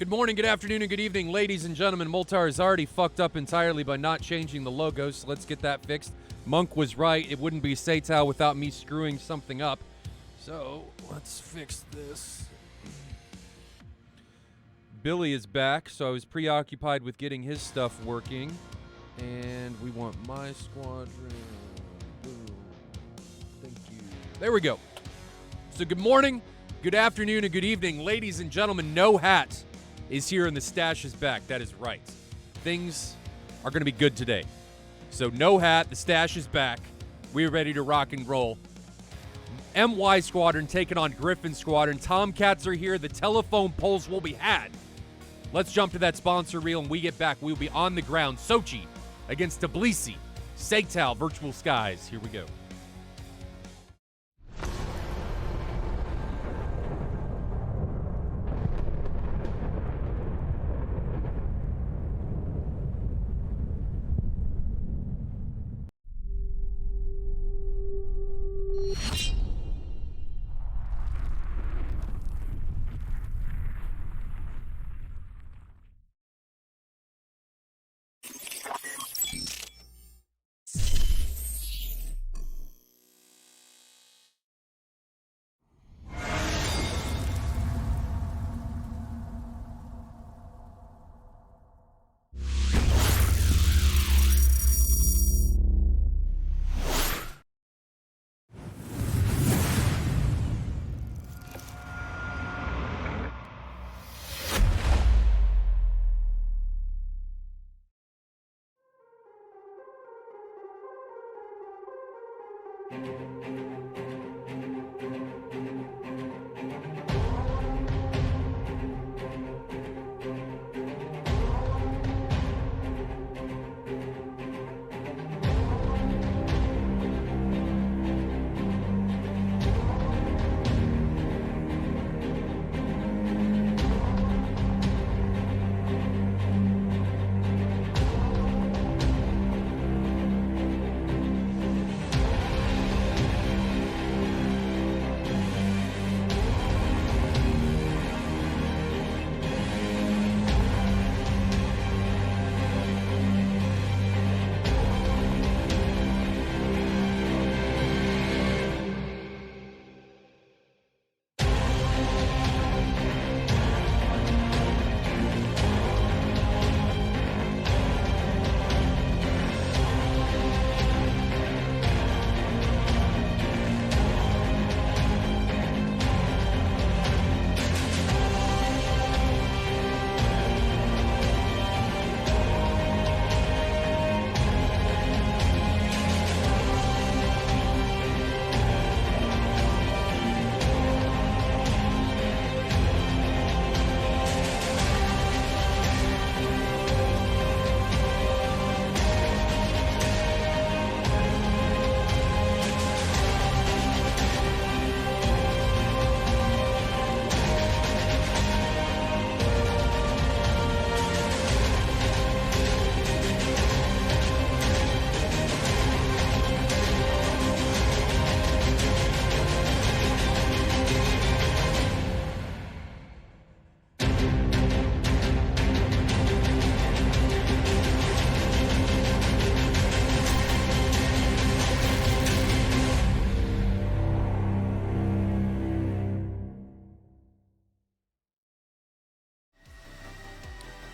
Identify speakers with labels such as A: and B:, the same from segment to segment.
A: Good morning, good afternoon, and good evening, ladies and gentlemen. Moltar is already fucked up entirely by not changing the logo, so let's get that fixed. Monk was right. It wouldn't be SATAL without me screwing something up. So, let's fix this. Billy is back, so I was preoccupied with getting his stuff working. And we want my squadron. Boom. Thank you. There we go. So good morning, good afternoon, and good evening, ladies and gentlemen. No Hat is here and the stash is back. That is right. Things are going to be good today. So No Hat, the stash is back. We're ready to rock and roll. MY Squadron taking on Gryphon Squadron. Tomcats are here. The telephone polls will be had. Let's jump to that sponsor reel, and we get back. We'll be on the ground. Sochi against Tbilisi. SATAL, Virtual Skies. Here we go.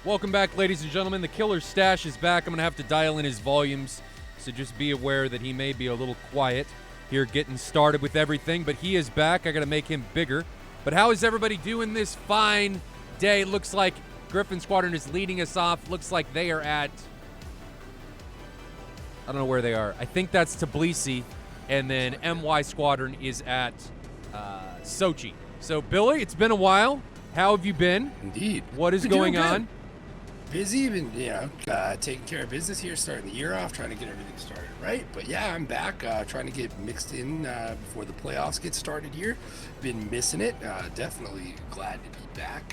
A: Welcome back, ladies and gentlemen. The Killer Stash is back. I'm going to have to dial in his volumes, so just be aware that he may be a little quiet here getting started with everything, but he is back. I got to make him bigger. But how is everybody doing this fine day? Looks like Gryphon Squadron is leading us off. Looks like they are at, I don't know where they are. I think that's Tbilisi, and then MY Squadron is at Sochi. So, Billy, it's been a while. How have you been?
B: Indeed.
A: What is going on?
B: Busy, been taking care of business here, starting the year off, trying to get everything started right. But yeah, I'm back, trying to get mixed in before the playoffs get started here. Been missing it. Definitely glad to be back.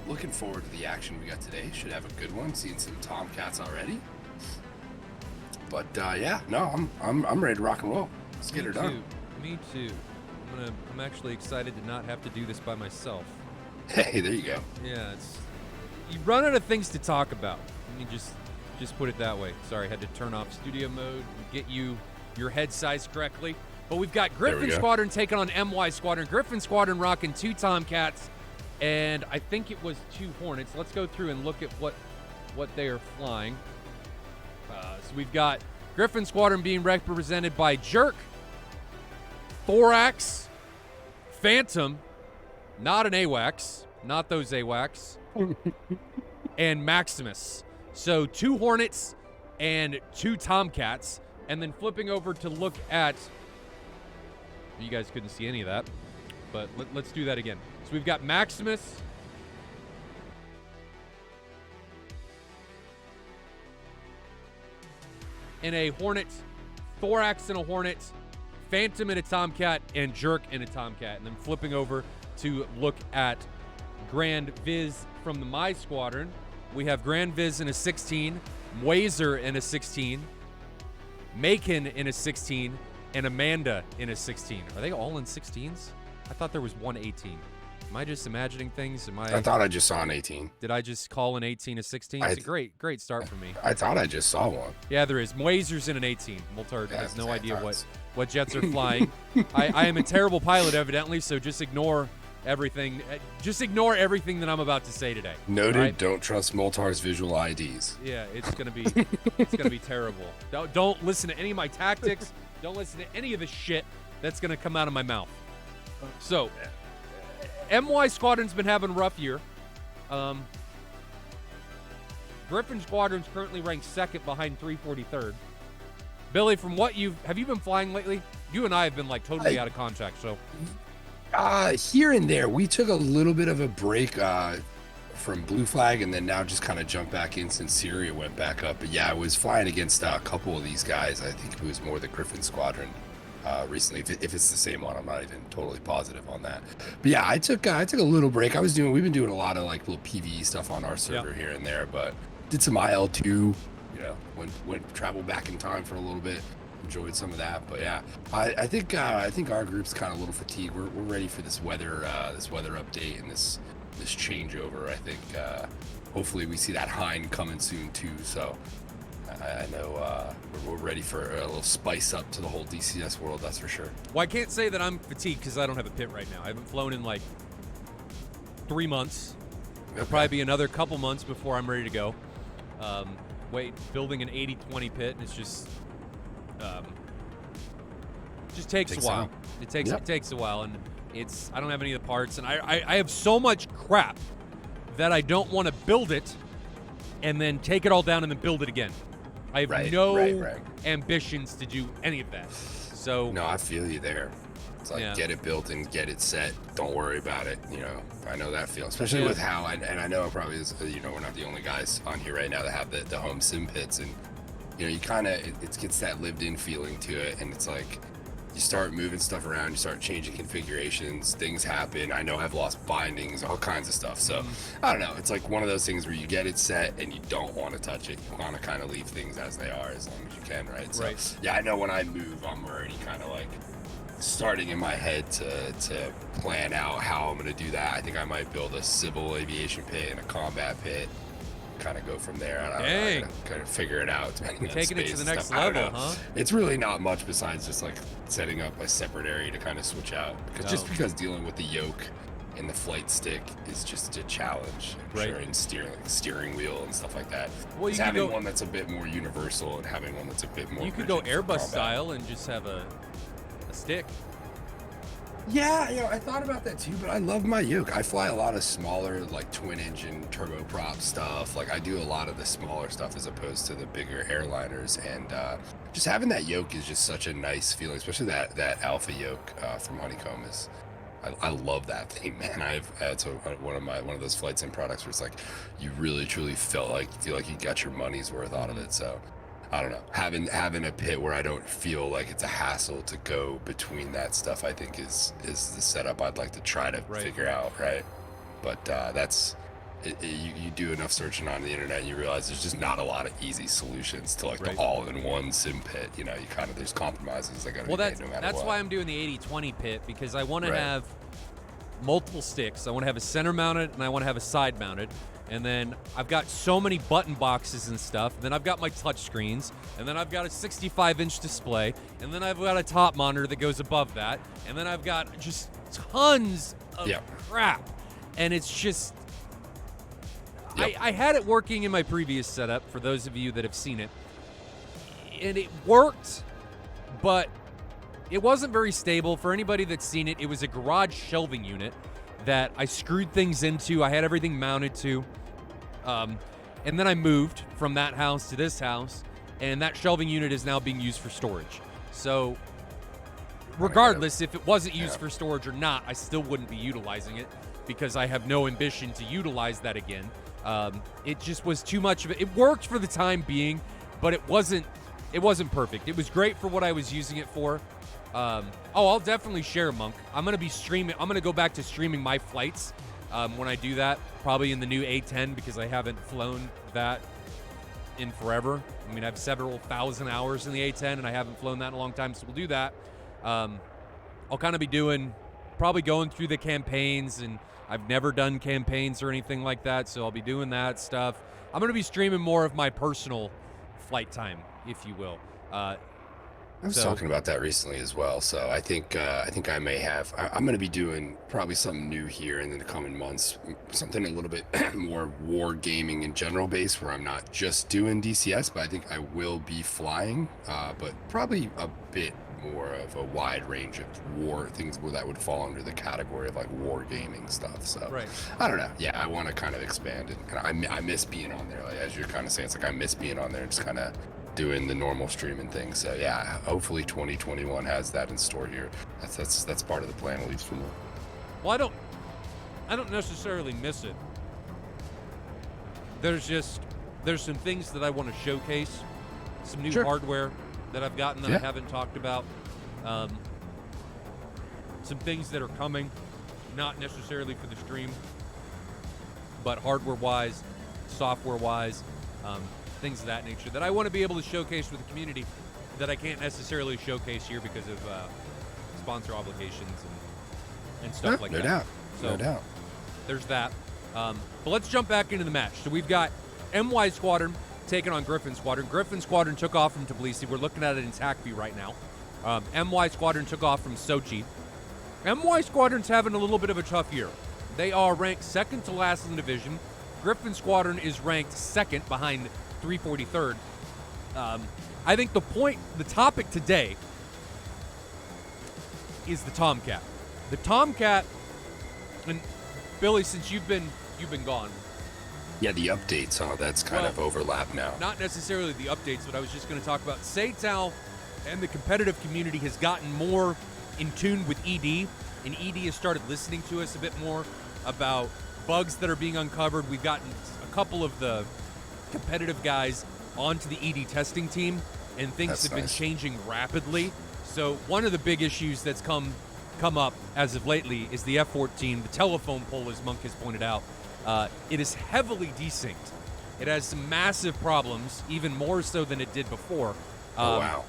B: Looking forward to the action we got today. Should have a good one. Seeing some Tomcats already. But yeah, no, I'm ready to rock and roll. Let's get her done.
A: Me too. I'm actually excited to not have to do this by myself.
B: Hey, there you go.
A: Yeah, you run out of things to talk about. Let me just put it that way. Sorry, I had to turn off studio mode and get your head size correctly. But we've got Gryphon Squadron taking on MY Squadron. Gryphon Squadron rocking 2 Tomcats, and I think it was 2 Hornets. Let's go through and look at what they are flying. So we've got Gryphon Squadron being represented by Jerk, Thorax, Phantom, not an AWACS, not those AWACS, and Maximus. So 2 Hornets and 2 Tomcats. And then flipping over to look at, you guys couldn't see any of that, but let's do that again. So we've got Maximus, and a Hornet, Thorax and a Hornet, Phantom and a Tomcat, and Jerk and a Tomcat. And then flipping over to look at Grand Viz from the My Squadron. We have Grand Viz in a 16, Mwazer in a 16, Macon in a 16, and Amanda in a 16. Are they all in 16s? I thought there was one 18. Am I just imagining things?
B: I thought I just saw an 18.
A: Did I just call an 18 a 16? It's a great start for me.
B: I thought I just saw one.
A: Yeah, there is. Mwazer's in an 18. Multard has no idea what jets are flying. I am a terrible pilot, evidently, so just ignore everything. Just ignore everything that I'm about to say today.
B: Noted.
A: Right?
B: Don't trust Moltar's visual IDs.
A: Yeah, it's gonna be terrible. Don't listen to any of my tactics. Don't listen to any of the shit that's gonna come out of my mouth. So, MY Squadron's been having a rough year. Gryphon Squadron's currently ranked 2nd behind 343rd. Billy, from what have you been flying lately? You and I have been like totally out of contact, so.
B: Here and there, we took a little bit of a break from Blue Flag, and then now just kind of jumped back in since Syria went back up. But yeah, I was flying against a couple of these guys. I think it was more the Gryphon Squadron recently. If it's the same one, I'm not even totally positive on that. But yeah, I took a little break. We've been doing a lot of like little PvE stuff on our server here and there, but did some IL2. You know, went travel back in time for a little bit. Enjoyed some of that, but yeah, I think our group's kind of a little fatigued. We're ready for this weather update and this changeover. I think hopefully we see that Hein coming soon too. So I know we're ready for a little spice up to the whole DCS world. That's for sure.
A: Well, I can't say that I'm fatigued because I don't have a pit right now. I haven't flown in like 3 months. It'll probably be another couple months before I'm ready to go. Building an 80-20 pit, and it's just takes a while. It takes a while, and I don't have any of the parts, and I have so much crap that I don't want to build it and then take it all down and then build it again. I have no ambitions to do any of that. So
B: no, I feel you there. It's like get it built and get it set. Don't worry about it. You know, I know that feeling, especially with how and I know it probably is. You know, we're not the only guys on here right now that have the home sim pits, and you know, you kind of it gets that lived-in feeling to it, and it's like you start moving stuff around, you start changing configurations, things happen. I know I've lost bindings, all kinds of stuff. So I don't know. It's like one of those things where you get it set and you don't want to touch it. You want to kind of leave things as they are as long as you can, right? So yeah, I know when I move, I'm already kind of like starting in my head to plan out how I'm going to do that. I think I might build a civil aviation pit and a combat pit. Kind of go from there. I don't know, kind of figure it out.
A: We're taking it to the next level, huh?
B: It's really not much besides just like setting up a separate area to kind of switch out. Because just because dealing with the yoke and the flight stick is just a challenge. I'm sure, and steering wheel and stuff like that.
A: Well, you
B: having one that's a bit more universal and having one that's a bit more.
A: You could go Airbus style and just have a stick.
B: Yeah, I thought about that too, but I love my yoke. I fly a lot of smaller, like twin-engine turboprop stuff. Like I do a lot of the smaller stuff as opposed to the bigger airliners, and just having that yoke is just such a nice feeling, especially that Alpha yoke from Honeycomb is. I love that thing, man. It's one of those flight sim products where it's like you really truly feel like you got your money's worth out of it. So I don't know, having a pit where I don't feel like it's a hassle to go between that stuff, I think is the setup I'd like to try to figure out, right? But that's you do enough searching on the internet, and you realize there's just not a lot of easy solutions to like the all-in-one sim pit. You kind of there's compromises that got to be made no matter
A: that's
B: what.
A: why I'm doing the 80-20 pit, because I want to have multiple sticks. I want to have a center mounted and I want to have a side mounted. And then I've got so many button boxes and stuff. And then I've got my touch screens. And then I've got a 65-inch display. And then I've got a top monitor that goes above that. And then I've got just tons of crap. And it's just... I had it working in my previous setup, for those of you that have seen it. And it worked, but it wasn't very stable. For anybody that's seen it, it was a garage shelving unit that I screwed things into. I had everything mounted to. And then I moved from that house to this house, and that shelving unit is now being used for storage. So regardless, if it wasn't used for storage or not, I still wouldn't be utilizing it because I have no ambition to utilize that again. It just was too much of it. It worked for the time being, but it wasn't perfect. It was great for what I was using it for. I'll definitely share, Monk. I'm going to be streaming. I'm going to go back to streaming my flights when I do that, probably in the new A10, because I haven't flown that in forever. I mean, I have several thousand hours in the A10, and I haven't flown that in a long time, so we'll do that. I'll kind of be probably going through the campaigns, and I've never done campaigns or anything like that, so I'll be doing that stuff. I'm going to be streaming more of my personal flight time, if you will.
B: I was talking about that recently as well, so I think I may have. I'm going to be doing probably something new here in the coming months, something a little bit more war gaming in general base, where I'm not just doing DCS, but I think I will be flying, but probably a bit more of a wide range of war things that would fall under the category of like war gaming stuff. So I don't know. Yeah, I want to kind of expand it. And I miss being on there, like, as you're kind of saying. It's like I miss being on there and just kind of doing the normal streaming thing. So yeah, hopefully 2021 has that in store here. That's part of the plan, at least for me.
A: Well, I don't necessarily miss it. There's some things that I want to showcase, some new hardware that I've gotten that I haven't talked about. Some things that are coming, not necessarily for the stream, but hardware-wise, software-wise, things of that nature that I want to be able to showcase with the community that I can't necessarily showcase here because of sponsor obligations and stuff like that.
B: No doubt.
A: There's that. But let's jump back into the match. So we've got MY Squadron taking on Gryphon Squadron. Gryphon Squadron took off from Tbilisi. We're looking at it in TACV right now. MY Squadron took off from Sochi. MY Squadron's having a little bit of a tough year. They are ranked second to last in the division. Gryphon Squadron is ranked second behind 343rd. I think the topic today is the Tomcat. The Tomcat, and Billy, since you've been gone.
B: Yeah, the updates, that's kind of overlap now.
A: Not necessarily the updates, but I was just going to talk about SATAL and the competitive community has gotten more in tune with ED, and ED has started listening to us a bit more about bugs that are being uncovered. We've gotten a couple of the competitive guys onto the ED testing team, and things have been changing rapidly. So one of the big issues that's come up as of lately is the F-14, the telephone pole, as Monk has pointed out. It is heavily desynced. It has some massive problems, even more so than it did before.
B: Wow.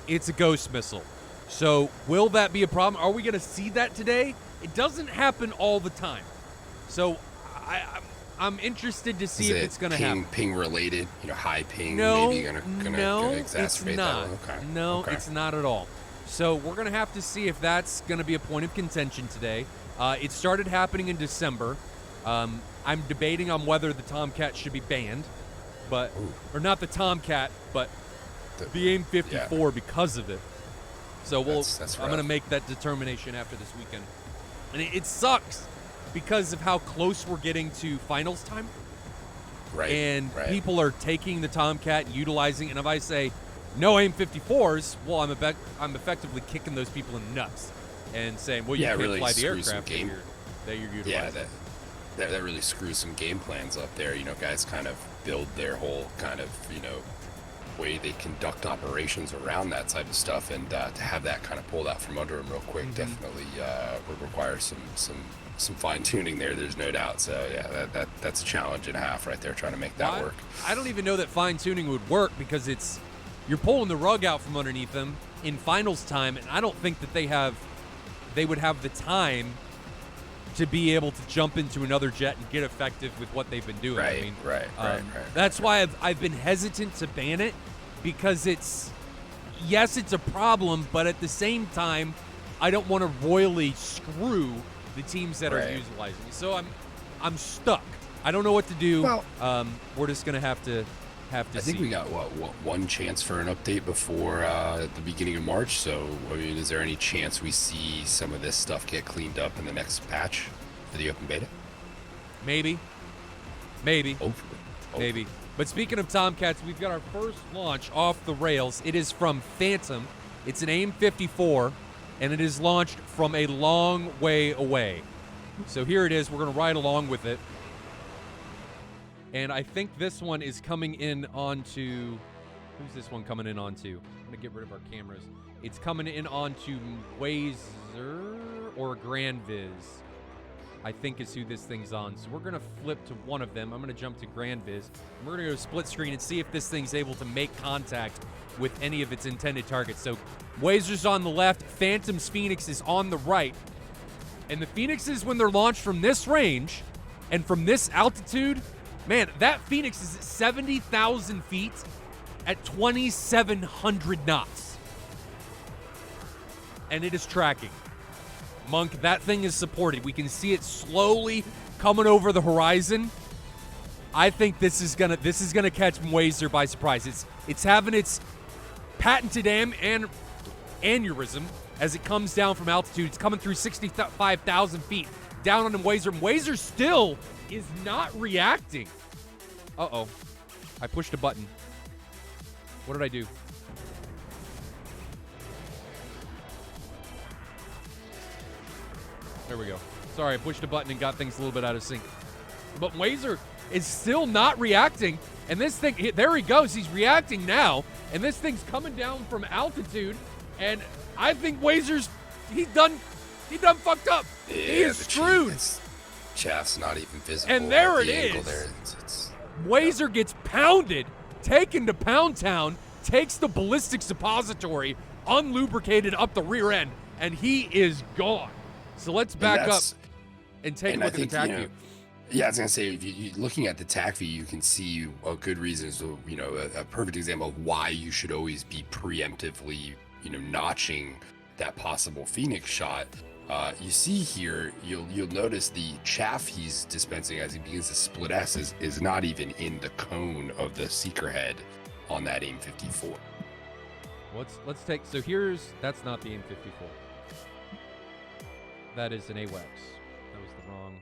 A: It's a ghost missile. So will that be a problem? Are we going to see that today? It doesn't happen all the time. So I'm interested to see if it's going to happen.
B: Ping related, high ping, maybe going to exacerbate
A: it's not.
B: that. Okay.
A: No, it's not at all. So we're going to have to see if that's going to be a point of contention today. It started happening in December. I'm debating on whether the Tomcat should be banned, or not the Tomcat, but the AIM-54 because of it. So I'm going to make that determination after this weekend. And it sucks because of how close we're getting to finals time.
B: Right.
A: And people are taking the Tomcat and utilizing it. And if I say no AIM-54s, well, I'm effectively kicking those people in the nuts and saying, well, you can't
B: really
A: fly the aircraft that you're utilizing.
B: Yeah, that really screws some game plans up there. Guys kind of build their whole kind of, way they conduct operations around that type of stuff, and to have that kind of pulled out from under them real quick definitely would require some fine tuning there. There's no doubt. So yeah, that's a challenge and a half right there, trying to make that work.
A: I don't even know that fine tuning would work because you're pulling the rug out from underneath them in finals time, and I don't think that they would have the time to be able to jump into another jet and get effective with what they've been doing.
B: Right.
A: That's why I've been hesitant to ban it, because it's a problem, but at the same time, I don't want to royally screw the teams that are utilizing it. So I'm stuck. I don't know what to do.
B: Well,
A: we're just gonna have to
B: I think we got one chance for an update before the beginning of March. So I mean, is there any chance we see some of this stuff get cleaned up in the next patch for the open beta?
A: Maybe.
B: Hopefully.
A: Maybe. But speaking of Tomcats, we've got our first launch off the rails. It is from Phantom. It's an AIM-54, and it is launched from a long way away. So here it is. We're going to ride along with it. And I think this one is coming in onto... Who's this one coming in onto? I'm going to get rid of our cameras. It's coming in onto Wazer or Grand Viz, I think is who this thing's on. So we're going to flip to one of them. I'm going to jump to Grand Viz. And we're going to go split screen and see if this thing's able to make contact with any of its intended targets. So Wazer's on the left. Phantom's Phoenix is on the right. And the Phoenixes, when they're launched from this range and from this altitude... Man, that Phoenix is at 70,000 feet at 2,700 knots. And it is tracking. Monk, that thing is supported. We can see it slowly coming over the horizon. I think this is gonna catch Wazer by surprise. It's having its patented aneurysm as it comes down from altitude. It's coming through 65,000 feet down on Wazer. Wazer still is not reacting. Uh-oh. I pushed a button. What did I do? There we go. Sorry, I pushed a button and got things a little bit out of sync. But Wazer is still not reacting. And this thing, there he goes. He's reacting now. And this thing's coming down from altitude. And I think Wazer's, he done fucked up.
B: Yeah,
A: he is screwed.
B: Chaff's not even visible.
A: And there it is. Wazer gets pounded, taken to Pound Town, takes the ballistic suppository, unlubricated up the rear end, and he is gone. So let's back up and take a look at the TAC view.
B: Yeah, I was going to say, if you looking at the TAC view, you can see a good reason, so, a perfect example of why you should always be preemptively, notching that possible Phoenix shot. You see here, you'll notice the chaff he's dispensing as he begins to split S is not even in the cone of the seeker head on that AIM-54.
A: Let's take, so that's not the AIM-54. That is an AWACS. That was the wrong.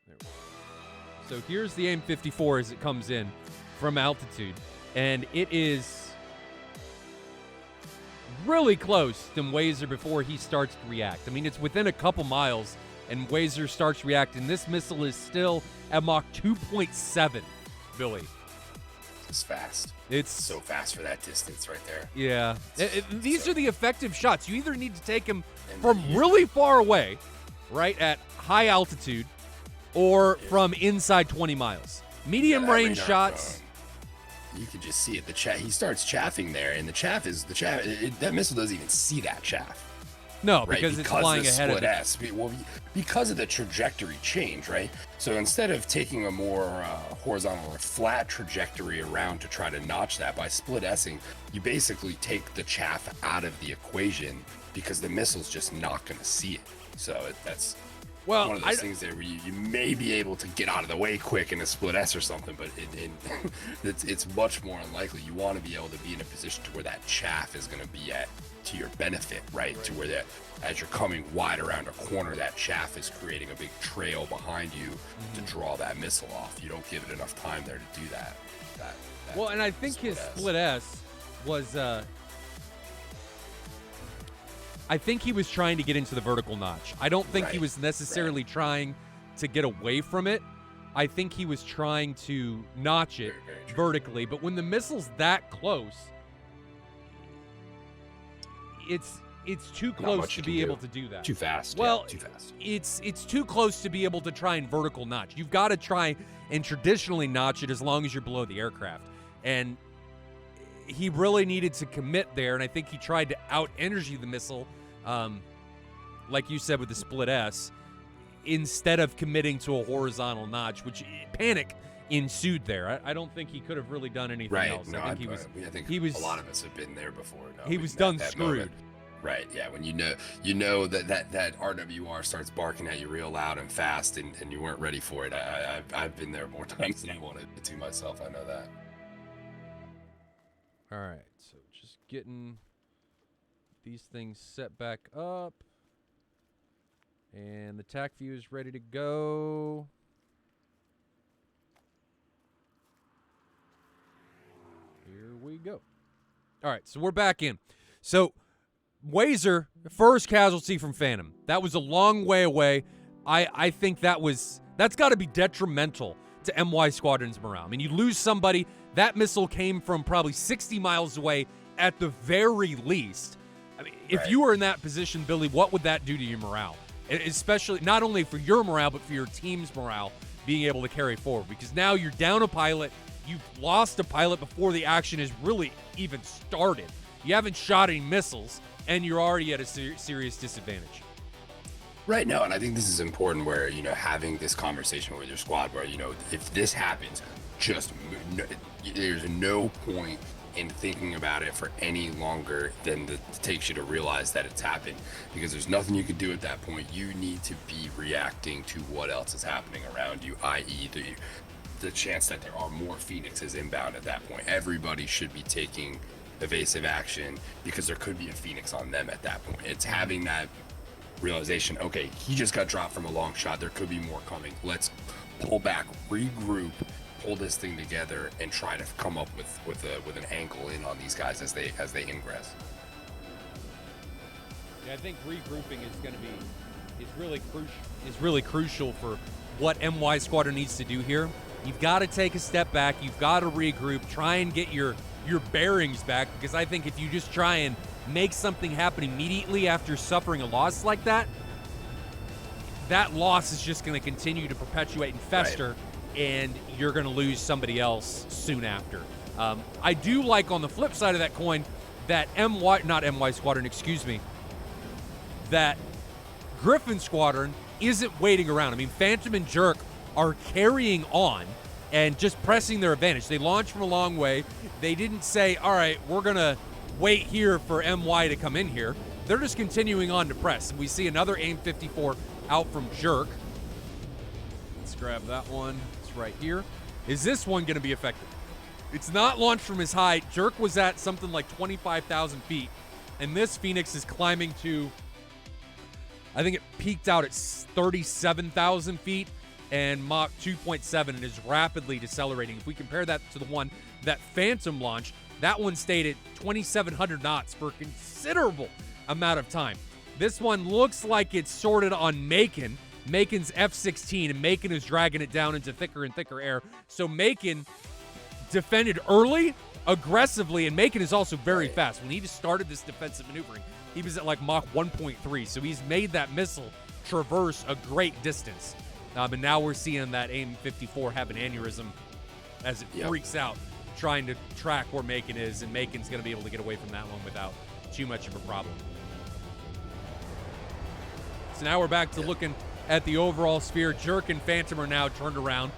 A: There we go. So here's the AIM-54 as it comes in from altitude, and it is really close to Wazer before he starts to react. I mean, it's within a couple miles, and Wazer starts reacting. This missile is still at Mach 2.7, Billy.
B: It's fast.
A: It's
B: so fast for that distance right there.
A: Yeah. These are the effective shots. You either need to take them from really far away, right, at high altitude, or from inside 20 miles. Medium range shots.
B: You can just see it. He starts chaffing there, and that missile doesn't even see that chaff.
A: No,
B: right?
A: because it's flying
B: the
A: ahead of
B: split
A: it.
B: S. Well, because of the trajectory change, right? So instead of taking a more horizontal or flat trajectory around to try to notch that by split S-ing, you basically take the chaff out of the equation because the missile's just not going to see it. So that's one of those things there where you may be able to get out of the way quick in a split S or something, but it's much more unlikely. You want to be able to be in a position to where that chaff is going to be at to your benefit, right? To where that as you're coming wide around a corner, that chaff is creating a big trail behind you to draw that missile off. You don't give it enough time there to do that
A: well, and I think his split S was I think he was trying to get into the vertical notch. I don't think he was necessarily trying to get away from it. I think he was trying to notch it vertically. But when the missile's that close, it's too close to be able to do that.
B: Too fast.
A: Well,
B: too fast.
A: It's too close to be able to try and vertical notch. You've got to try and traditionally notch it as long as you're below the aircraft. And he really needed to commit there, and I think he tried to out-energy the missile, like you said with the split S, instead of committing to a horizontal notch, which panic ensued there. I don't think he could have really done anything else.
B: No,
A: I think he was
B: a lot of us have been there before. No,
A: he was done screwed.
B: Moment. Right, yeah, when you know that RWR starts barking at you real loud and fast, and you weren't ready for it. I've been there more times than I wanted to myself. I know that.
A: All right, so just getting these things set back up. And the tac view is ready to go. Here we go. All right, so we're back in. So, Wazer, first casualty from Phantom. That was a long way away. I think that's got to be detrimental to MY Squadron's morale. I mean, you lose somebody. That missile came from probably 60 miles away at the very least. I mean, if you were in that position, Billy, what would that do to your morale? Especially not only for your morale, but for your team's morale being able to carry forward. Because now you're down a pilot. You've lost a pilot before the action has really even started. You haven't shot any missiles, and you're already at a serious disadvantage.
B: Right, no, and I think this is important where, having this conversation with your squad where, if this happens, there's no point in thinking about it for any longer than it takes you to realize that it's happened, because there's nothing you can do at that point. You need to be reacting to what else is happening around you, i.e. the chance that there are more Phoenixes inbound at that point. Everybody should be taking evasive action because there could be a Phoenix on them at that point. It's having that realization, okay, he just got dropped from a long shot, there could be more coming. Let's pull back, regroup, pull this thing together, and try to come up with an angle in on these guys as they ingress.
A: Yeah, I think regrouping is really crucial for what MY Squadron needs to do here. You've got to take a step back, you've got to regroup, try and get your bearings back, because I think if you just try and make something happen immediately after suffering a loss like that, that loss is just going to continue to perpetuate and fester, and you're going to lose somebody else soon after. I do like, on the flip side of that coin, that that Gryphon Squadron isn't waiting around. I mean, Phantom and Jerk are carrying on and just pressing their advantage. They launched from a long way. They didn't say, all right, we're going to wait here for MY to come in here. They're just continuing on to press. We see another AIM-54 out from Jerk. Let's grab that one. It's right here. Is this one going to be effective? It's not launched from his height. Jerk was at something like 25,000 feet, and this Phoenix is climbing to, I think it peaked out at 37,000 feet and Mach 2.7 and is rapidly decelerating. If we compare that to the one that Phantom launched, that one stayed at 2,700 knots for a considerable amount of time. This one looks like it's sorted on Macon. Macon's F-16, and Macon is dragging it down into thicker and thicker air. So Macon defended early, aggressively, and Macon is also very fast. When he just started this defensive maneuvering, he was at like Mach 1.3, so he's made that missile traverse a great distance. And now we're seeing that AIM-54 have an aneurysm as it freaks out, trying to track where Macon is, and Macon's going to be able to get away from that one without too much of a problem. So now we're back to looking at the overall sphere. Jerk and Phantom are now turned around,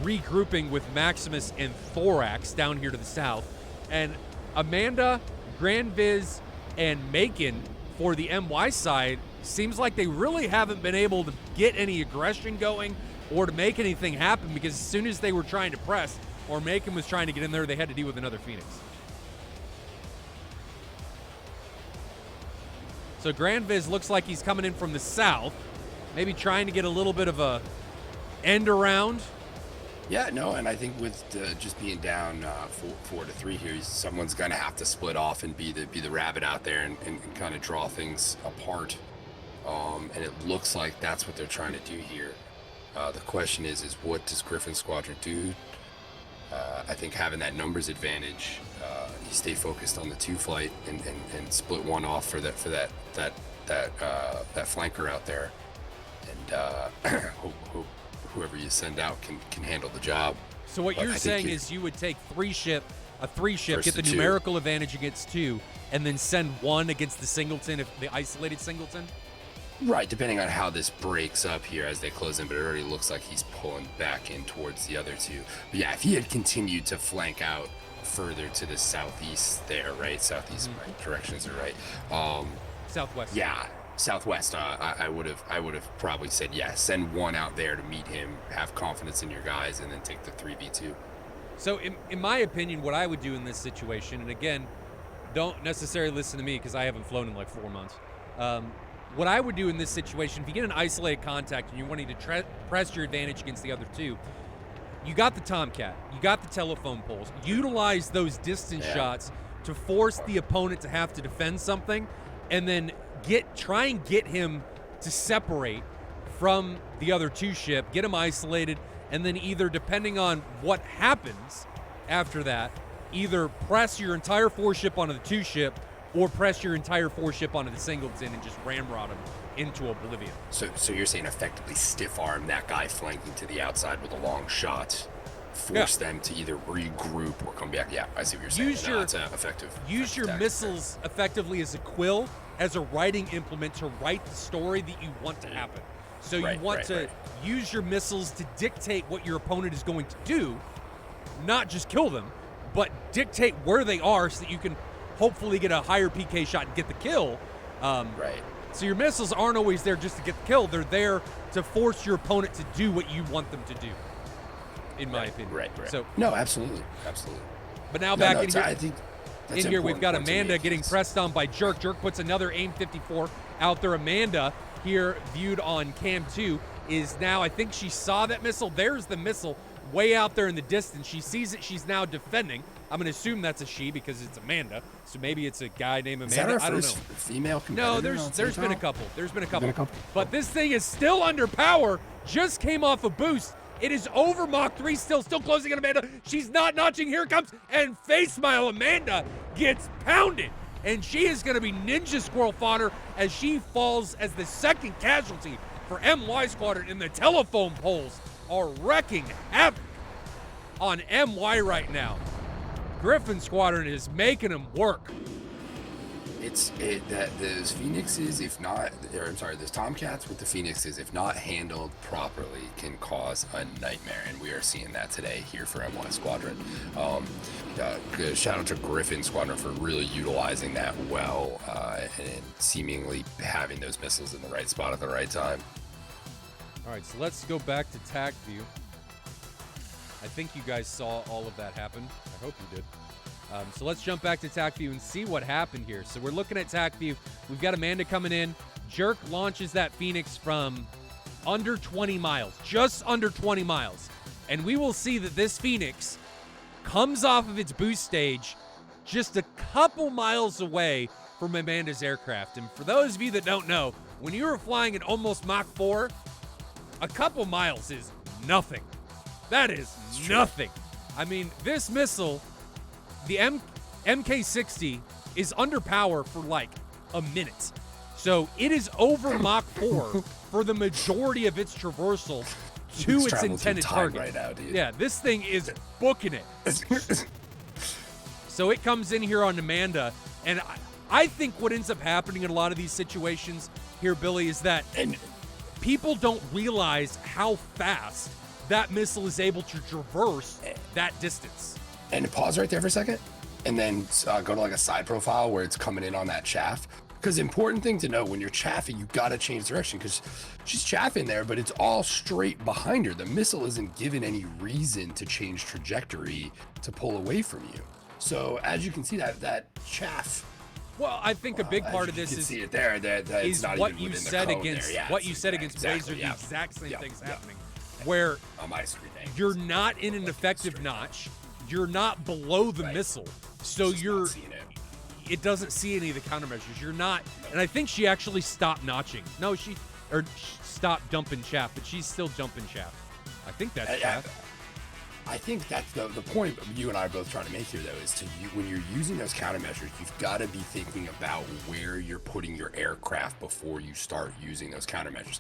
A: regrouping with Maximus and Thorax down here to the south. And Amanda, Grand Viz, and Macon for the MY side seems like they really haven't been able to get any aggression going or to make anything happen, because as soon as they were trying to press or Macon was trying to get in there, they had to deal with another Phoenix. So Grand Viz looks like he's coming in from the south, maybe trying to get a little bit of a end around.
B: Yeah, no, and I think with just being down 4-3 here, someone's gonna have to split off and be the rabbit out there and kind of draw things apart. And it looks like that's what they're trying to do here. The question is what does Gryphon Squadron do? I think having that numbers advantage, you stay focused on the 2 flight and split one off for that flanker out there, and hope whoever you send out can handle the job.
A: So what you're saying is you would take a 3-ship, get the
B: 2.
A: numerical advantage against 2, and then send 1 against the singleton, if the isolated singleton?
B: Right, depending on how this breaks up here as they close in, but it already looks like he's pulling back in towards the other 2. But yeah, if he had continued to flank out further to the southeast there, right? Southeast, my directions are right.
A: Southwest.
B: Yeah, southwest. I would have probably said, yeah, send 1 out there to meet him, have confidence in your guys, and then take the 3v2.
A: So in my opinion, what I would do in this situation, and again, don't necessarily listen to me because I haven't flown in like 4 months. What I would do in this situation, if you get an isolated contact and you're wanting to press your advantage against the other 2, you got the Tomcat, you got the telephone poles. Utilize those distance shots to force the opponent to have to defend something, and then try and get him to separate from the other 2 ship, get him isolated, and then either, depending on what happens after that, either press your entire 4 ship onto the 2 ship, or press your entire 4 ship onto the singleton and just ramrod him into oblivion.
B: So you're saying effectively stiff arm that guy flanking to the outside with a long shot, force them to either regroup or come back. Yeah, I see what you're saying. That's effective.
A: Use your missiles effectively as a quill, as a writing implement to write the story that you want to happen. So you want to use your missiles to dictate what your opponent is going to do, not just kill them, but dictate where they are so that you can hopefully get a higher PK shot and get the kill. So your missiles aren't always there just to get the kill. They're there to force your opponent to do what you want them to do, in my opinion. So
B: no, absolutely.
A: But now back in here,
B: I think
A: in here we've got Amanda getting pressed on by Jerk. Jerk puts another AIM 54 out there. Amanda, here viewed on Cam 2, is now, I think she saw that missile. There's the missile way out there in the distance. She sees it. She's now defending. I'm going to assume that's a she because it's Amanda. So maybe it's a guy named Amanda.
B: Is that our
A: I don't know.
B: first female competitor?
A: No, there's been a couple. But this thing is still under power. Just came off a boost. It is over Mach 3, still closing on Amanda. She's not notching. Here it comes. And face smile, Amanda gets pounded. And she is going to be Ninja Squirrel fodder as she falls as the second casualty for MY Squadron. And the telephone poles are wrecking havoc on MY right now. Gryphon Squadron is making them work.
B: Those Phoenixes, those Tomcats with the Phoenixes, if not handled properly, can cause a nightmare, and we are seeing that today here for MY Squadron. Shout out to Gryphon Squadron for really utilizing that well, and seemingly having those missiles in the right spot at the right time.
A: All right, so let's go back to TAC view. I think you guys saw all of that happen. I hope you did. So let's jump back to TAC view and see what happened here. So we're looking at TAC view. We've got Amanda coming in. Jerk launches that Phoenix from under 20 miles, just under 20 miles. And we will see that this Phoenix comes off of its boost stage just a couple miles away from Amanda's aircraft. And for those of you that don't know, when you are flying at almost Mach 4, a couple miles is nothing. That is nothing. I mean, this missile, the MK60, is under power for like a minute. So it is over Mach 4 for the majority of its traversal to its intended target.
B: Right now, dude.
A: Yeah, this thing is booking it. So it comes in here on Amanda, and I think what ends up happening in a lot of these situations here, Billy, is that
B: And
A: people don't realize how fast that missile is able to traverse that distance.
B: And pause right there for a second, and then go to like a side profile where it's coming in on that chaff. Because important thing to know, when you're chaffing, you got to change direction, because she's chaffing there, but it's all straight behind her. The missile isn't given any reason to change trajectory to pull away from you. So as you can see, that chaff.
A: Well, I think a big part of this
B: you can
A: is
B: see it there. That it's
A: is
B: not
A: what
B: even
A: you
B: within the
A: said
B: cone
A: against
B: there. Yeah,
A: what you said against
B: exactly,
A: Blazer. The exact same thing's happening, where
B: on my screen.
A: you're not in an effective notch. You're not below the missile, so you're. It doesn't see any of the countermeasures. You're not, and I think she actually stopped notching. No, she stopped dumping chaff, but she's still dumping chaff. I think that's chaff.
B: I think that's the point you and I are both trying to make here, though, is when you're using those countermeasures, you've got to be thinking about where you're putting your aircraft before you start using those countermeasures.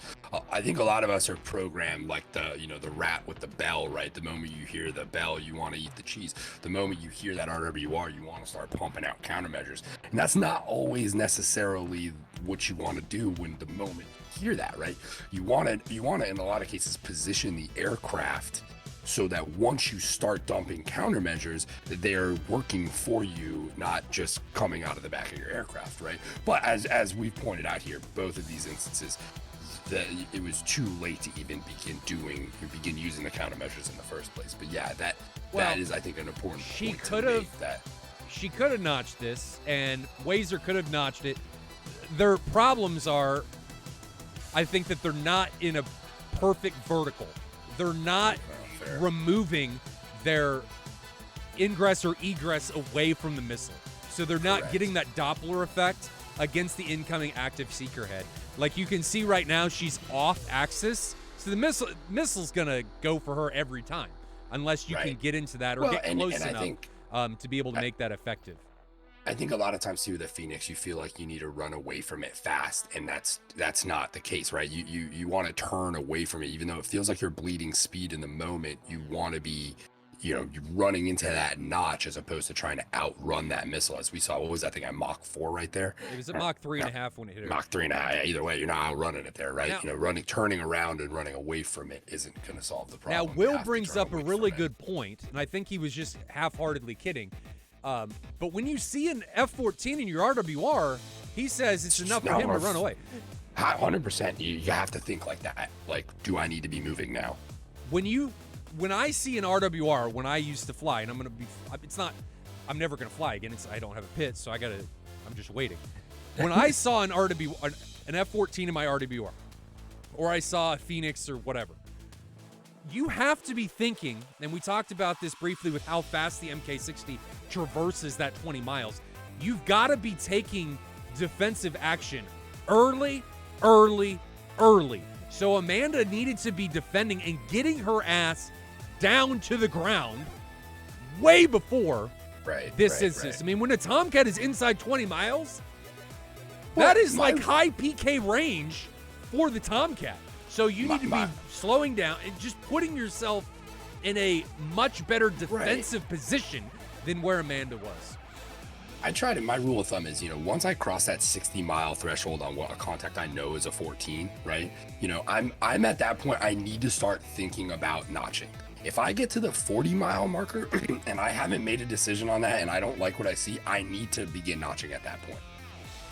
B: I think a lot of us are programmed like the rat with the bell, right? The moment you hear the bell, you want to eat the cheese. The moment you hear that RWR, you want to start pumping out countermeasures. And that's not always necessarily what you want to do when the moment you hear that, right? You want to, in a lot of cases, position the aircraft so that once you start dumping countermeasures, they're working for you, not just coming out of the back of your aircraft, right? But as we've pointed out here, both of these instances, that it was too late to even begin using the countermeasures in the first place. But yeah, that is, I think, an important point.
A: She could have notched this, and Wazer could have notched it. Their problems are, I think, that they're not in a perfect vertical. They're not removing their ingress or egress away from the missile. So they're not getting that Doppler effect against the incoming active seeker head. Like you can see right now, she's off axis. So the missile's going to go for her every time, unless you can get into that or get close enough to be able to make that effective.
B: I think a lot of times too, with the Phoenix, you feel like you need to run away from it fast, and that's not the case, right? You want to turn away from it, even though it feels like you're bleeding speed in the moment. You want to be, you're running into that notch as opposed to trying to outrun that missile, as we saw. What was that thing at Mach 4 right there?
A: It was at Mach 3.5 when it hit her.
B: Mach 3.5. Either way, you're not outrunning it there, right? Now, turning around and running away from it isn't going to solve the problem.
A: Now, Will brings up a really good point, and I think he was just half-heartedly kidding. But when you see an F-14 in your RWR, he says it's enough for him to run away.
B: 100%. You have to think like that. Like, do I need to be moving now?
A: When I see an RWR, when I used to fly, and I'm never going to fly again. I don't have a pit, so I'm just waiting. When I saw an F-14 in my RWR, or I saw a Phoenix or whatever, you have to be thinking, and we talked about this briefly with how fast the MK-60 traverses that 20 miles. You've got to be taking defensive action early. So Amanda needed to be defending and getting her ass down to the ground way before this instance. Right. I mean, when a Tomcat is inside 20 miles, that is like high PK range for the Tomcat. So you need to be slowing down and just putting yourself in a much better defensive position than where Amanda was.
B: I try to, my rule of thumb is, once I cross that 60-mile threshold on what a contact I know is a 14, right? I'm at that point, I need to start thinking about notching. If I get to the 40-mile marker and I haven't made a decision on that and I don't like what I see, I need to begin notching at that point.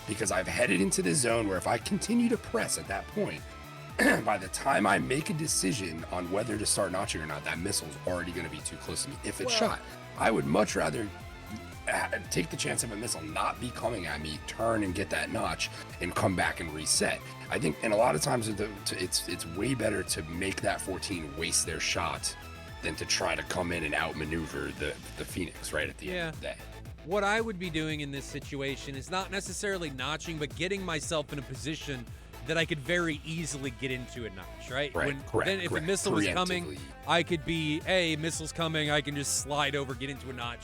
B: Because I've headed into this zone where if I continue to press at that point, by the time I make a decision on whether to start notching or not, that missile's already going to be too close to me. If it's shot, I would much rather take the chance of a missile not be coming at me, turn and get that notch, and come back and reset. I think, and a lot of times it's way better to make that 14 waste their shot than to try to come in and outmaneuver the Phoenix right at the end of the day.
A: What I would be doing in this situation is not necessarily notching, but getting myself in a position that I could very easily get into a notch, right? Then if a missile was coming, I could be, missile's coming, I can just slide over, get into a notch,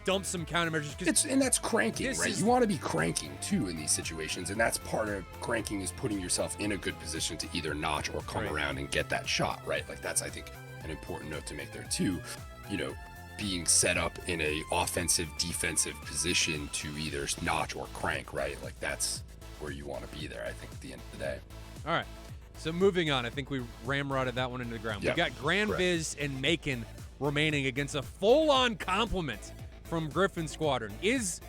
A: dump some countermeasures.
B: And that's cranking, right? You want to be cranking, too, in these situations, and that's part of cranking is putting yourself in a good position to either notch or come around and get that shot, right? Like, that's, I think, an important note to make there, too. Being set up in a offensive, defensive position to either notch or crank, right? Like, that's where you want to be there, I think, at the end of the day.
A: All right. So moving on, I think we ramrodded that one into the ground.
B: Yep.
A: We got Grand Viz and Macon remaining against a full-on complement from Gryphon Squadron. Is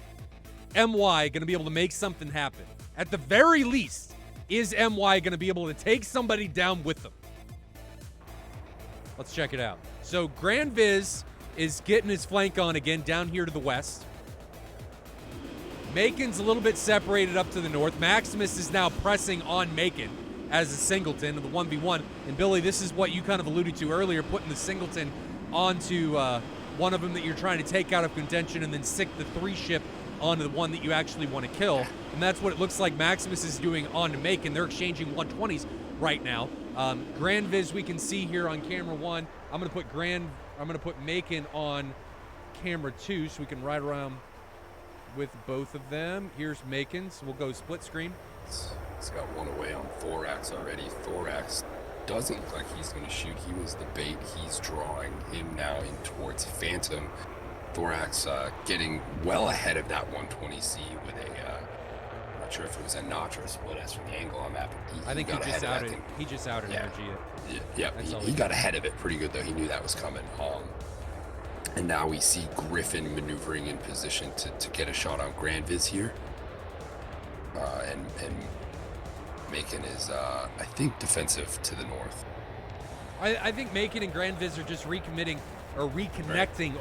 A: MY going to be able to make something happen? At the very least, is MY going to be able to take somebody down with them? Let's check it out. So Grand Viz is getting his flank on again down here to the west. Macon's a little bit separated up to the north. Maximus is now pressing on Macon as a singleton of the 1v1. And Billy, this is what you kind of alluded to earlier, putting the singleton onto one of them that you're trying to take out of contention and then sick the 3-ship onto the one that you actually want to kill. And that's what it looks like Maximus is doing onto Macon. They're exchanging 120s right now. Grand Viz we can see here on camera 1. I'm gonna put Macon on camera 2 so we can ride around with both of them. Here's Macon, so we'll go split screen.
B: He's got one away on Thorax already. Thorax doesn't look like he's going to shoot. He was the bait. He's drawing him now in towards Phantom. Thorax getting well ahead of that 120C with a, I'm not sure if it was a notch or a split S from the angle I'm at.
A: I think he just outed energy.
B: Yeah, he got ahead of it pretty good, though. He knew that was coming. And now we see Gryphon maneuvering in position to get a shot on Grand Viz here. And Macon is, I think, defensive to the north.
A: I think Macon and Grand Viz are just reconnecting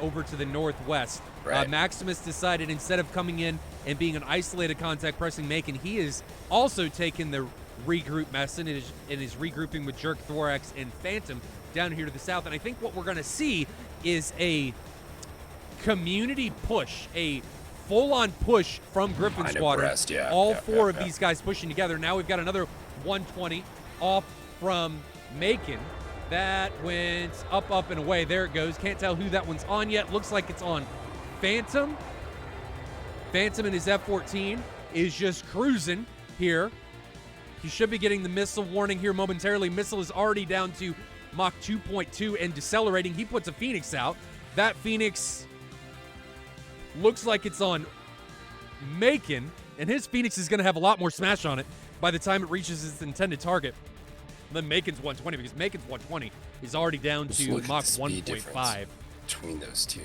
A: over to the northwest.
B: Right.
A: Maximus decided instead of coming in and being an isolated contact pressing Macon, he is also taking the regroup method and is regrouping with Jerk, Thorax, and Phantom down here to the south. And I think what we're going to see is a community push, a full-on push from Gryphon Squadron. All four of these guys pushing together. Now we've got another 120 off from Macon. That went up, and away. There it goes. Can't tell who that one's on yet. Looks like it's on Phantom. Phantom in his F-14 is just cruising here. He should be getting the missile warning here momentarily. Missile is already down to Mach 2.2 and decelerating. He puts a Phoenix out. That Phoenix looks like it's on Macon, and his Phoenix is going to have a lot more smash on it by the time it reaches its intended target than Macon's 120, because Macon's 120 is already down to Mach 1.5.
B: Between those two,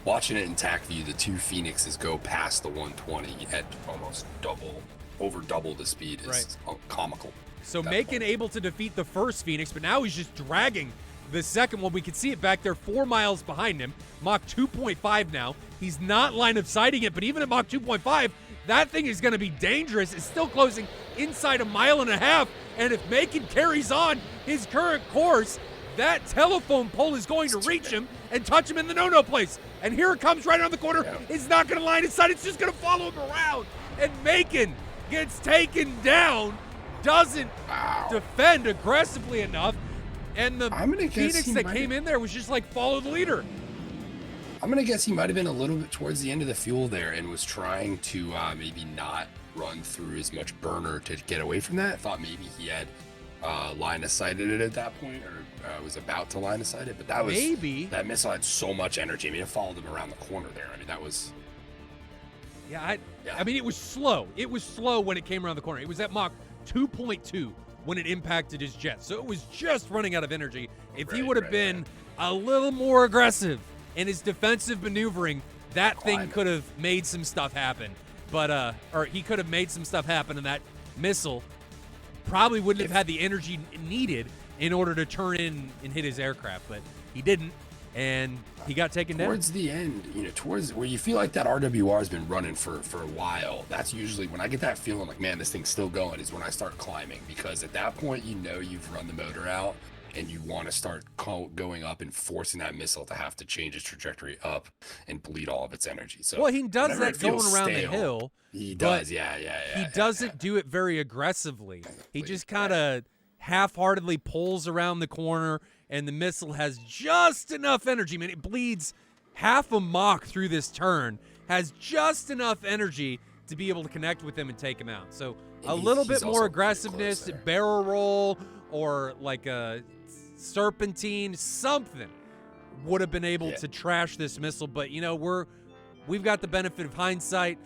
B: watching it in TAC view, the two Phoenixes go past the 120 at almost over double the speed is comical.
A: So Macon able to defeat the first Phoenix, but now he's just dragging the second one. We can see it back there 4 miles behind him. Mach 2.5 now. He's not line of sighting it, but even at Mach 2.5, that thing is going to be dangerous. It's still closing inside 1.5 miles. And if Macon carries on his current course, that telephone pole is going to reach him and touch him in the no-no place. And here it comes right around the corner. Yeah. It's not going to line his sight. It's just going to follow him around. And Macon gets taken down, doesn't defend aggressively enough. And the Phoenix that came in there was just like, follow the leader.
B: I'm going to guess he might have been a little bit towards the end of the fuel there and was trying to maybe not run through as much burner to get away from that. I thought maybe he had line of sighted it at that point, or was about to line of sight it, but that was that missile had so much energy. I mean, it followed him around the corner there. I mean, that was
A: I mean, it was slow. It was slow when it came around the corner. It was at Mach 2.2 when it impacted his jet, so it was just running out of energy. If he would have been a little more aggressive in his defensive maneuvering, that thing could have made some stuff happen. But or he could have made some stuff happen, and that missile probably wouldn't have had the energy needed in order to turn in and hit his aircraft, but he didn't, and he got taken down.
B: Towards the end, towards where you feel like that RWR has been running for a while, that's usually when I get that feeling like, man, this thing's still going, is when I start climbing, because at that point, you've run the motor out, and you want to start going up and forcing that missile to have to change its trajectory up and bleed all of its energy. So
A: well, he does that going around the hill.
B: He does, He
A: doesn't do it very aggressively. He just kind of half-heartedly pulls around the corner, and the missile has just enough energy. I mean, it bleeds half a Mach through this turn, has just enough energy to be able to connect with him and take him out. So a little bit more aggressiveness, barrel roll, or like a serpentine, something would have been able to trash this missile. But we've got the benefit of hindsight.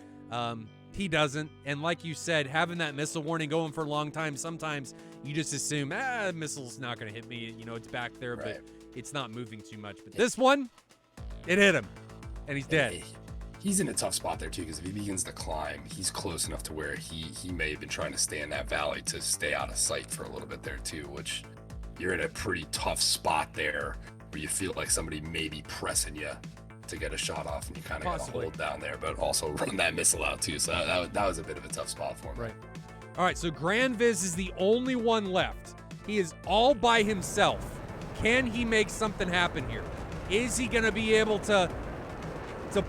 A: he doesn't. And like you said, having that missile warning going for a long time, sometimes you just assume, the missile's not going to hit me. You know, it's back there, but it's not moving too much. But this one, it hit him, and he's dead.
B: He's in a tough spot there, too, because if he begins to climb, he's close enough to where he may have been trying to stay in that valley to stay out of sight for a little bit there, too, which you're in a pretty tough spot there where you feel like somebody may be pressing you to get a shot off, and you kind of got to hold down there, but also run that missile out, too. So that was a bit of a tough spot for him.
A: Right. All right, so Granviz is the only one left. He is all by himself. Can he make something happen here? Is he going to be able to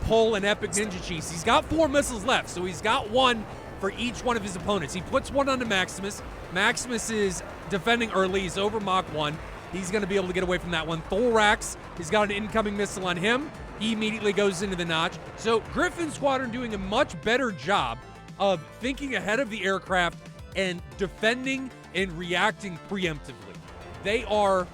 A: pull an epic ninja cheese? He's got 4 missiles left, so he's got one for each one of his opponents. He puts one onto Maximus. Maximus is defending early. He's over Mach 1. He's going to be able to get away from that one. Thorax has got an incoming missile on him. He immediately goes into the notch. So Gryphon Squadron doing a much better job of thinking ahead of the aircraft and defending and reacting preemptively. They are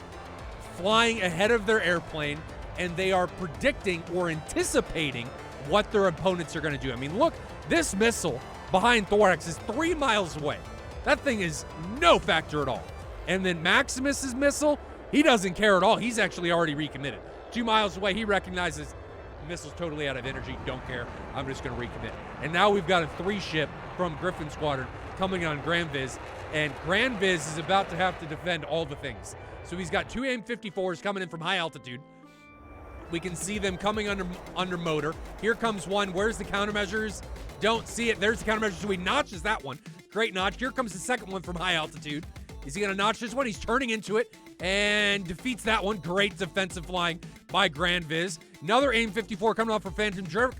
A: flying ahead of their airplane, and they are predicting or anticipating what their opponents are going to do. I mean, look, this missile behind Thorax is 3 miles away. That thing is no factor at all. And then Maximus's missile, he doesn't care at all. He's actually already recommitted. 2 miles away, he recognizes the missile's totally out of energy. Don't care. I'm just going to recommit. And now we've got a 3-ship from Gryphon Squadron coming on Granviz, and Granviz is about to have to defend all the things. So he's got 2 AIM-54s coming in from high altitude. We can see them coming under motor. Here comes one. Where's the countermeasures? Don't see it. There's the countermeasures. So he notches that one. Great notch. Here comes the second one from high altitude. Is he going to notch this one? He's turning into it and defeats that one. Great defensive flying by Granviz. Another AIM-54 coming off for Phantom Jerk.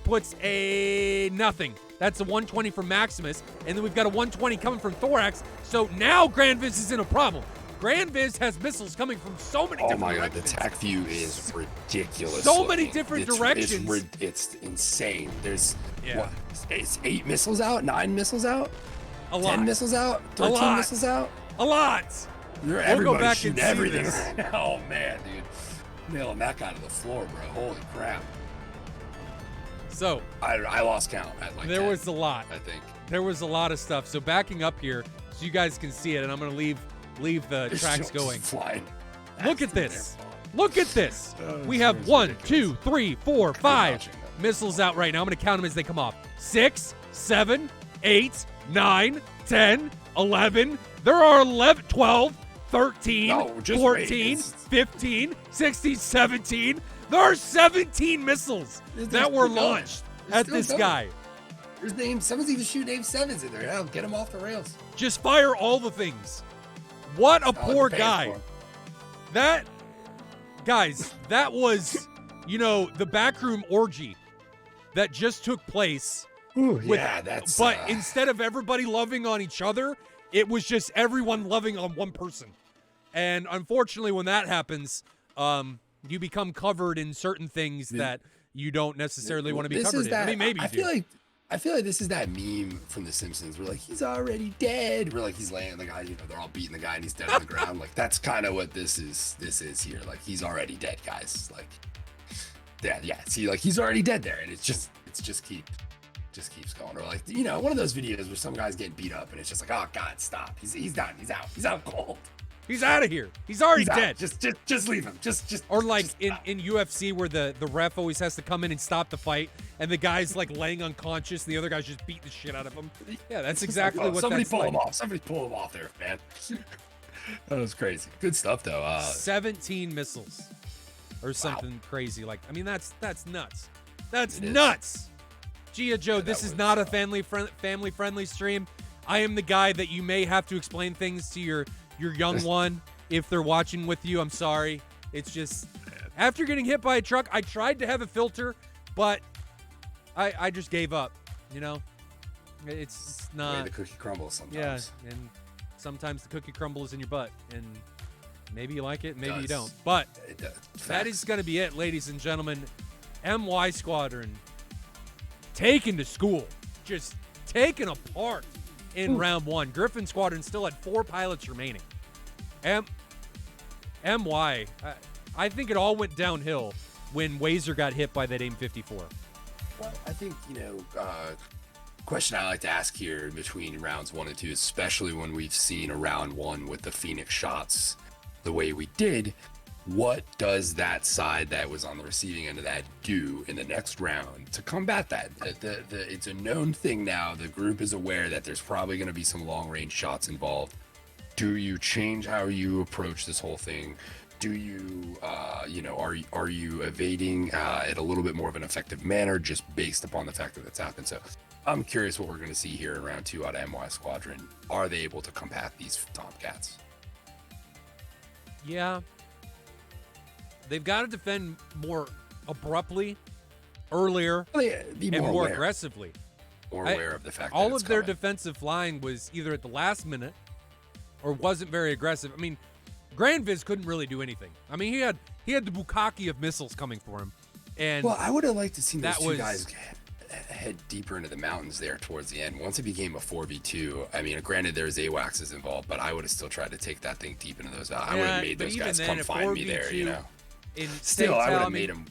A: Puts a nothing. That's a 120 from Maximus. And then we've got a 120 coming from Thorax. So now Granviz is in a problem. Granviz has missiles coming from so many different directions. Oh my God,
B: the TAC view is ridiculous.
A: So many different directions.
B: It's insane. There's, what, it's 8 missiles out, 9 missiles out,
A: a lot.
B: 10 missiles out, 13 missiles out.
A: A lot.
B: We'll go back and everything. Oh man, dude. Nailing that guy to the floor, bro. Holy crap.
A: So
B: I lost count at like
A: there
B: 10,
A: was a lot.
B: I think.
A: There was a lot of stuff. So backing up here so you guys can see it, and I'm going to leave the tracks going.
B: Flying.
A: Look at this. Look at this. We have 1, 2, 3, 4, 5 missiles out right now. I'm going to count them as they come off. 6, 7, 8, 9, 10, 11. There are 11, 12, 13, 14, 15, 16, 17. There are 17 missiles that were launched at this guy.
B: Someone's even shooting AIM-7s in there. Yeah, get him off the rails.
A: Just fire all the things. What a poor guy. That was, the backroom orgy that just took place.
B: Ooh,
A: But instead of everybody loving on each other, it was just everyone loving on one person. And unfortunately, when that happens, you become covered in certain things that you don't necessarily want to be covered in. I mean, maybe
B: I feel like this is that meme from The Simpsons where like he's already dead. Where like he's laying the guy, they're all beating the guy and he's dead on the ground. Like that's kind of what this is here. Like he's already dead, guys. Like yeah. See, like he's already dead there, and it just keeps going. Or like one of those videos where some guy's getting beat up and it's just like, oh God, stop. He's done. He's out cold.
A: He's out of here. He's already dead.
B: Just leave him. Just.
A: Or like in UFC where the ref always has to come in and stop the fight, and the guy's like laying unconscious, and the other guy's just beating the shit out of him. Yeah, that's exactly what
B: somebody
A: that's
B: pull
A: like.
B: him off. Somebody pull him off there, man. That was crazy. Good stuff though.
A: 17 missiles, or something crazy. Like, I mean, that's nuts. That's nuts. Gia Joe, this is not a family friendly stream. I am the guy that you may have to explain things to your young one if they're watching with you. I'm sorry. It's just after getting hit by a truck, I tried to have a filter, but I just gave up. It's not.
B: The way the cookie crumbles sometimes.
A: Yeah, and sometimes the cookie crumbles in your butt, and maybe you like it, maybe you don't. But that is going to be it, ladies and gentlemen. MY Squadron taken to school, just taken apart in round 1. Gryphon Squadron still had 4 pilots remaining. MY, I think it all went downhill when Wazer got hit by that AIM-54.
B: Well, I think, question I like to ask here between rounds 1 and 2, especially when we've seen a round 1 with the Phoenix shots the way we did, what does that side that was on the receiving end of that do in the next round to combat that? It's a known thing now. The group is aware that there's probably going to be some long-range shots involved. Do you change how you approach this whole thing? Do you, are you evading it a little bit more of an effective manner just based upon the fact that it's happened? So I'm curious what we're going to see here in round 2 out of MY Squadron. Are they able to combat these Tomcats?
A: Yeah. They've got to defend more abruptly, earlier,
B: Be
A: and more
B: aware.
A: aggressively.
B: More aware of the fact that
A: all
B: it's
A: of their
B: coming.
A: defensive line was either at the last minute or wasn't very aggressive. I mean, Grand Viz couldn't really do anything. I mean, he had the bukkake of missiles coming for him, and
B: Well, I would have liked to see those
A: that
B: two
A: was-
B: guys head deeper into the mountains there towards the end. Once it became a 4v2, I mean, granted there's AWACSs involved, but I would have still tried to take that thing deep into those. I would have made
A: but
B: those
A: even
B: guys
A: then,
B: come
A: a
B: find me
A: 4v2
B: there, you know.
A: in
B: Still, I
A: SATAL,
B: would have
A: mean,
B: made them.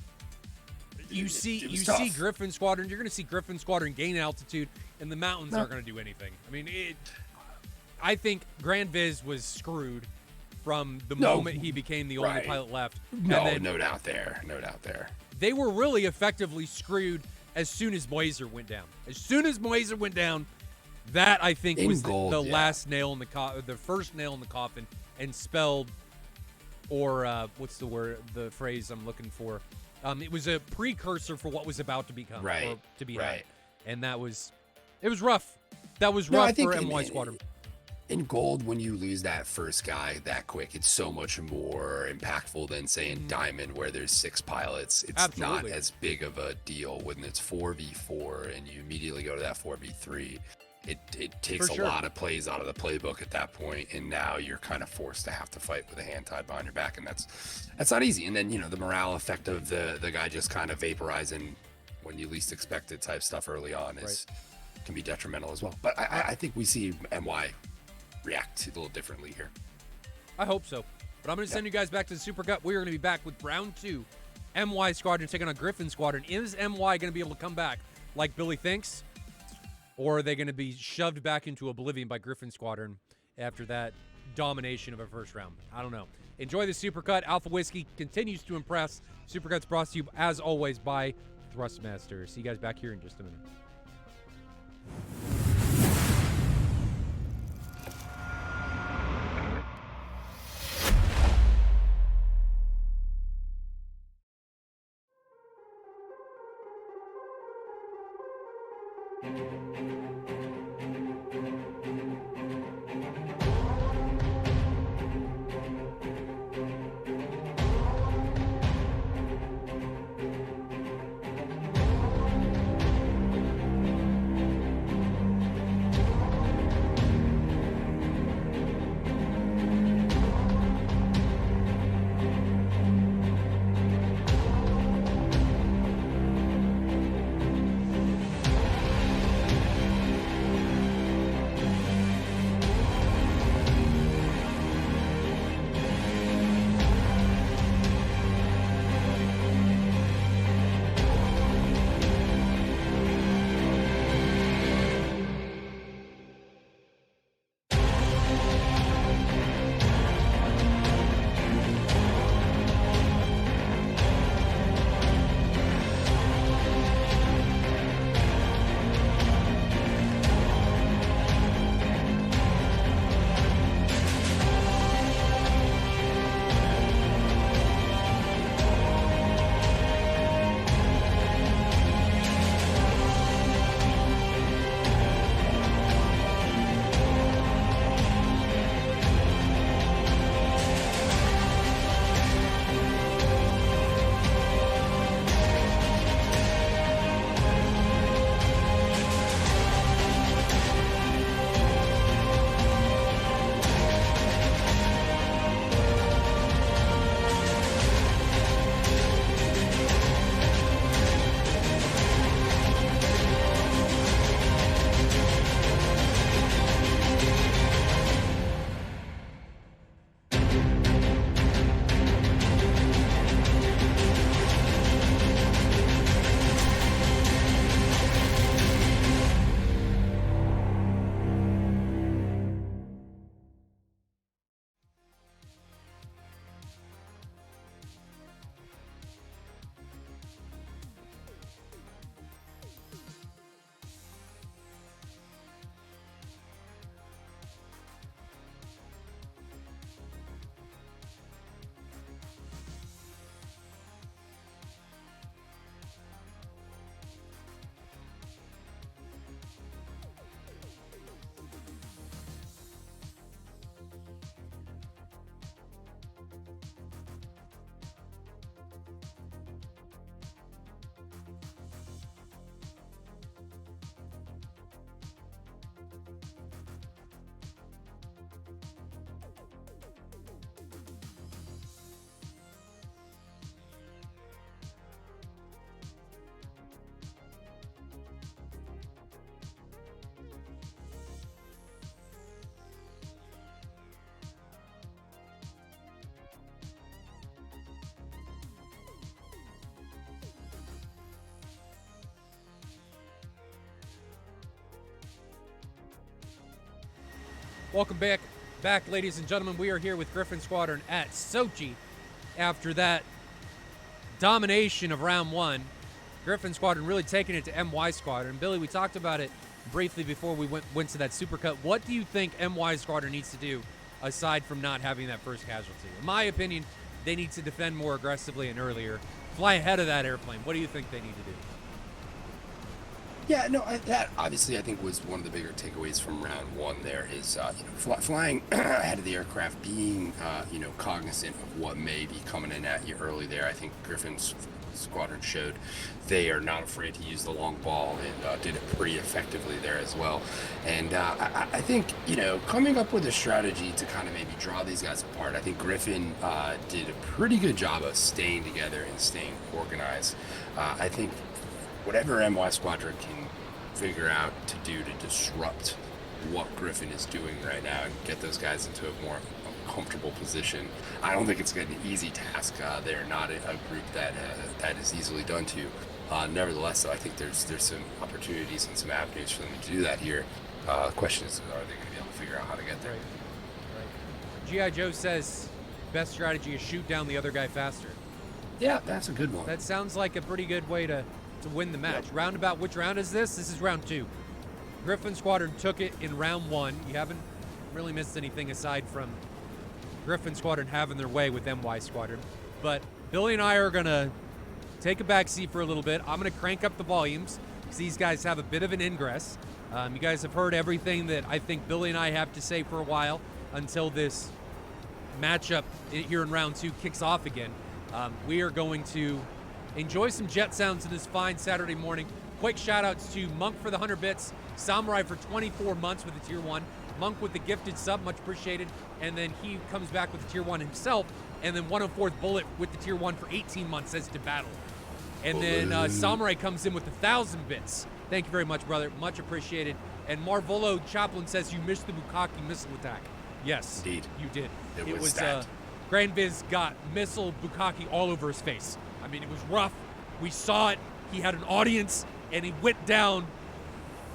A: You see
B: tough.
A: Gryphon Squadron. You're going to see Gryphon Squadron gain altitude, and the mountains aren't going to do anything. I mean, I think Grand Viz was screwed from the moment he became the only
B: right.
A: pilot left.
B: No,
A: and then
B: no doubt there. No doubt there.
A: they were really effectively screwed as soon as Moiser went down. As soon as Moiser went down, that I think
B: In
A: was
B: gold,
A: the
B: yeah.
A: last nail in the the first nail in the coffin, and spelled, or what's the word, the phrase I'm looking for? It was a precursor for what was about to become,
B: Right,
A: or to be
B: right.
A: had. And it was rough. That was
B: No, I
A: rough
B: think
A: for
B: in-
A: MY Squadron.
B: In gold, when you lose that first guy that quick, it's so much more impactful than say in diamond where there's 6 pilots. It's
A: Absolutely.
B: not as big of a deal when it's 4v4 and you immediately go to that 4v3. It takes
A: For
B: a
A: sure.
B: lot of plays out of the playbook at that point, and now you're kind of forced to have to fight with a hand tied behind your back, and that's not easy. And then the morale effect of the guy just kind of vaporizing when you least expect it type stuff early on can be detrimental as well. But I think we see MY react a little differently here.
A: I hope so. But I'm going to send you guys back to the Super Cup. We are going to be back with round 2. MY Squadron taking on Gryphon Squadron. Is MY going to be able to come back like Billy thinks? Or are they going to be shoved back into oblivion by Gryphon Squadron after that domination of a first round? I don't know. Enjoy the Supercut. Alpha Whiskey continues to impress. Supercut's brought to you, as always, by Thrustmaster. See you guys back here in just a minute. Welcome back, ladies and gentlemen. We are here with Gryphon Squadron at Sochi after that domination of round one. Gryphon Squadron really taking it to MY Squadron. Billy, we talked about it briefly before we went to that supercut. What do you think MY Squadron needs to do aside from not having that first casualty? In my opinion, they need to defend more aggressively and earlier. Fly ahead of that airplane. What do you think they need to do?
B: Yeah, no, that obviously I think was one of the bigger takeaways from round one. There is, flying ahead of the aircraft, being, cognizant of what may be coming in at you early there. I think Gryphon's Squadron showed they are not afraid to use the long ball and did it pretty effectively there as well. And I think, coming up with a strategy to kind of maybe draw these guys apart, I think Gryphon did a pretty good job of staying together and staying organized. I think whatever MY Squadron can figure out to do to disrupt what Gryphon is doing right now and get those guys into a more comfortable position, I don't think it's going to be an easy task. They're not a group that is easily done to. Nevertheless, though, I think there's some opportunities and some avenues for them to do that here. The question is, are they going to be able to figure out how to get there?
A: Right. G.I. Joe says best strategy is shoot down the other guy faster.
B: Yeah, that's a good one.
A: That sounds like a pretty good way to win the match.
B: Yep.
A: Roundabout, which round is this? This is round 2. Gryphon Squadron took it in round 1. You haven't really missed anything aside from Gryphon Squadron having their way with MY Squadron. But Billy and I are going to take a back seat for a little bit. I'm going to crank up the volumes because these guys have a bit of an ingress. You guys have heard everything that I think Billy and I have to say for a while until this matchup here in round 2 kicks off again. We are going to enjoy some jet sounds in this fine Saturday morning. Quick shout-outs to Monk for the 100 bits, Samurai for 24 months with the Tier 1, Monk with the gifted sub, much appreciated, and then he comes back with the Tier 1 himself, and then 104th Bullet with the Tier 1 for 18 months, says to battle. And then Samurai comes in with 1,000 bits. Thank you very much, brother. Much appreciated. And Marvolo Chaplin says you missed the Bukaki missile attack. Yes,
B: indeed,
A: you did.
B: It was that.
A: Grand Viz got missile Bukaki all over his face. I mean, it was rough. We saw it. He had an audience, and he went down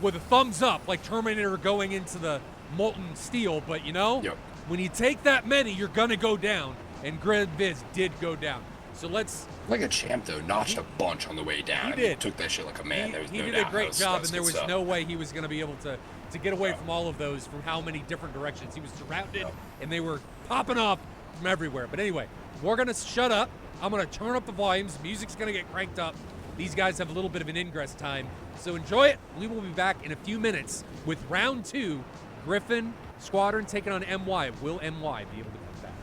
A: with a thumbs up, like Terminator going into the molten steel. But,
B: Yep.
A: when you take that many, you're going to go down. And Grand Viz did go down. So let's...
B: Like a champ, though, notched a bunch on the way down.
A: He did.
B: Took that shit like a man.
A: He did a great job, and there was no way he was going to be able to get away from all of those from how many different directions. He was surrounded, and they were popping off from everywhere. But anyway, we're going to shut up. I'm going to turn up the volumes. Music's going to get cranked up. These guys have a little bit of an ingress time. So enjoy it. We will be back in a few minutes with round 2. Gryphon Squadron taking on MY. Will MY be able to come back?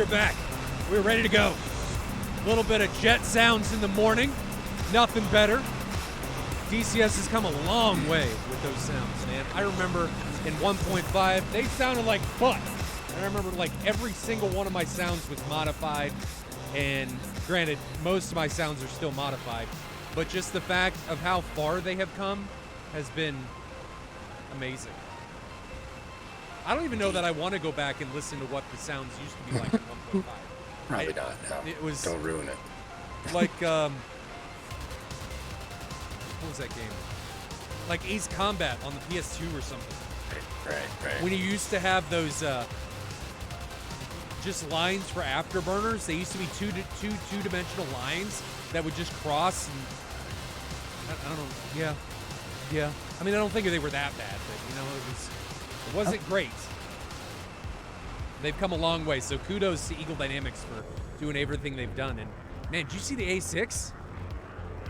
A: we're back. We're ready to go. A little bit of jet sounds in the morning. Nothing better. DCS has come a long way with those sounds, man. I remember in 1.5, they sounded like butt. And I remember like every single one of my sounds was modified. And granted, most of my sounds are still modified. But just the fact of how far they have come has been amazing. I don't even know that I want to go back and listen to what the sounds used to be like in 1.5.
B: Probably not. No.
A: It was
B: Don't ruin it.
A: like, what was that game? Like Ace Combat on the PS2 or something.
B: Right.
A: When you used to have those just lines for afterburners, they used to be two-dimensional lines that would just cross. And I don't know. Yeah. I mean, I don't think they were that bad, but you know, it wasn't great. They've come a long way, so kudos to Eagle Dynamics for doing everything they've done. And man, did you see the A6?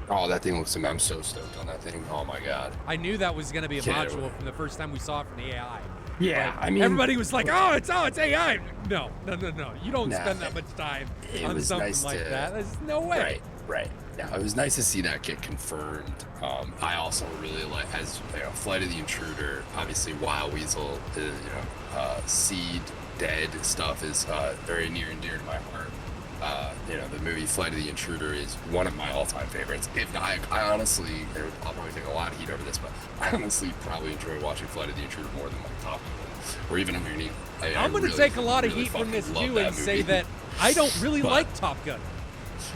B: Oh, that thing looks amazing. I'm so stoked on that thing. Oh my god.
A: I knew that was going to be a module from the first time we saw it from the AI.
B: Yeah,
A: Like,
B: I mean,
A: everybody was like, "Oh, it's AI." No. You don't
B: Nah,
A: spend that much time
B: it
A: on
B: was
A: something
B: nice
A: like
B: to-
A: that. There's no way.
B: Right. Yeah, it was nice to see that get confirmed. I also really like, as Flight of the Intruder, obviously Wild Weasel, Seed, Dead stuff is very near and dear to my heart. The movie Flight of the Intruder is one of my all-time favorites. If not, I honestly, I'll probably take a lot of heat over this, but I honestly probably enjoy watching Flight of the Intruder more than like Top Gun or even Underneath.
A: I'm going to take a lot of heat from this too and say that I don't really like Top Gun.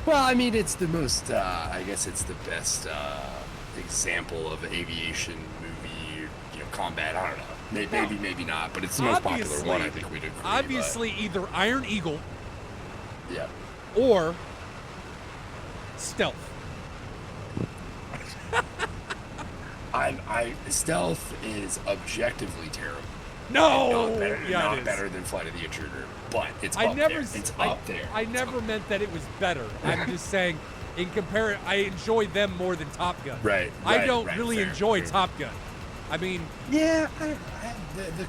B: Well, I mean, it's the most, I guess it's the best example of aviation movie, combat. I don't know. Maybe not, but it's the most popular one, I think we'd agree.
A: Obviously, either Iron Eagle
B: Yeah.
A: or Stealth.
B: Stealth is objectively terrible.
A: No!
B: Not better than Flight of the Intruder, but it's up there.
A: I never meant that it was better. I'm just saying, in compare, I enjoy them more than Top Gun.
B: Right.
A: I don't really enjoy Top Gun. I mean,
B: yeah,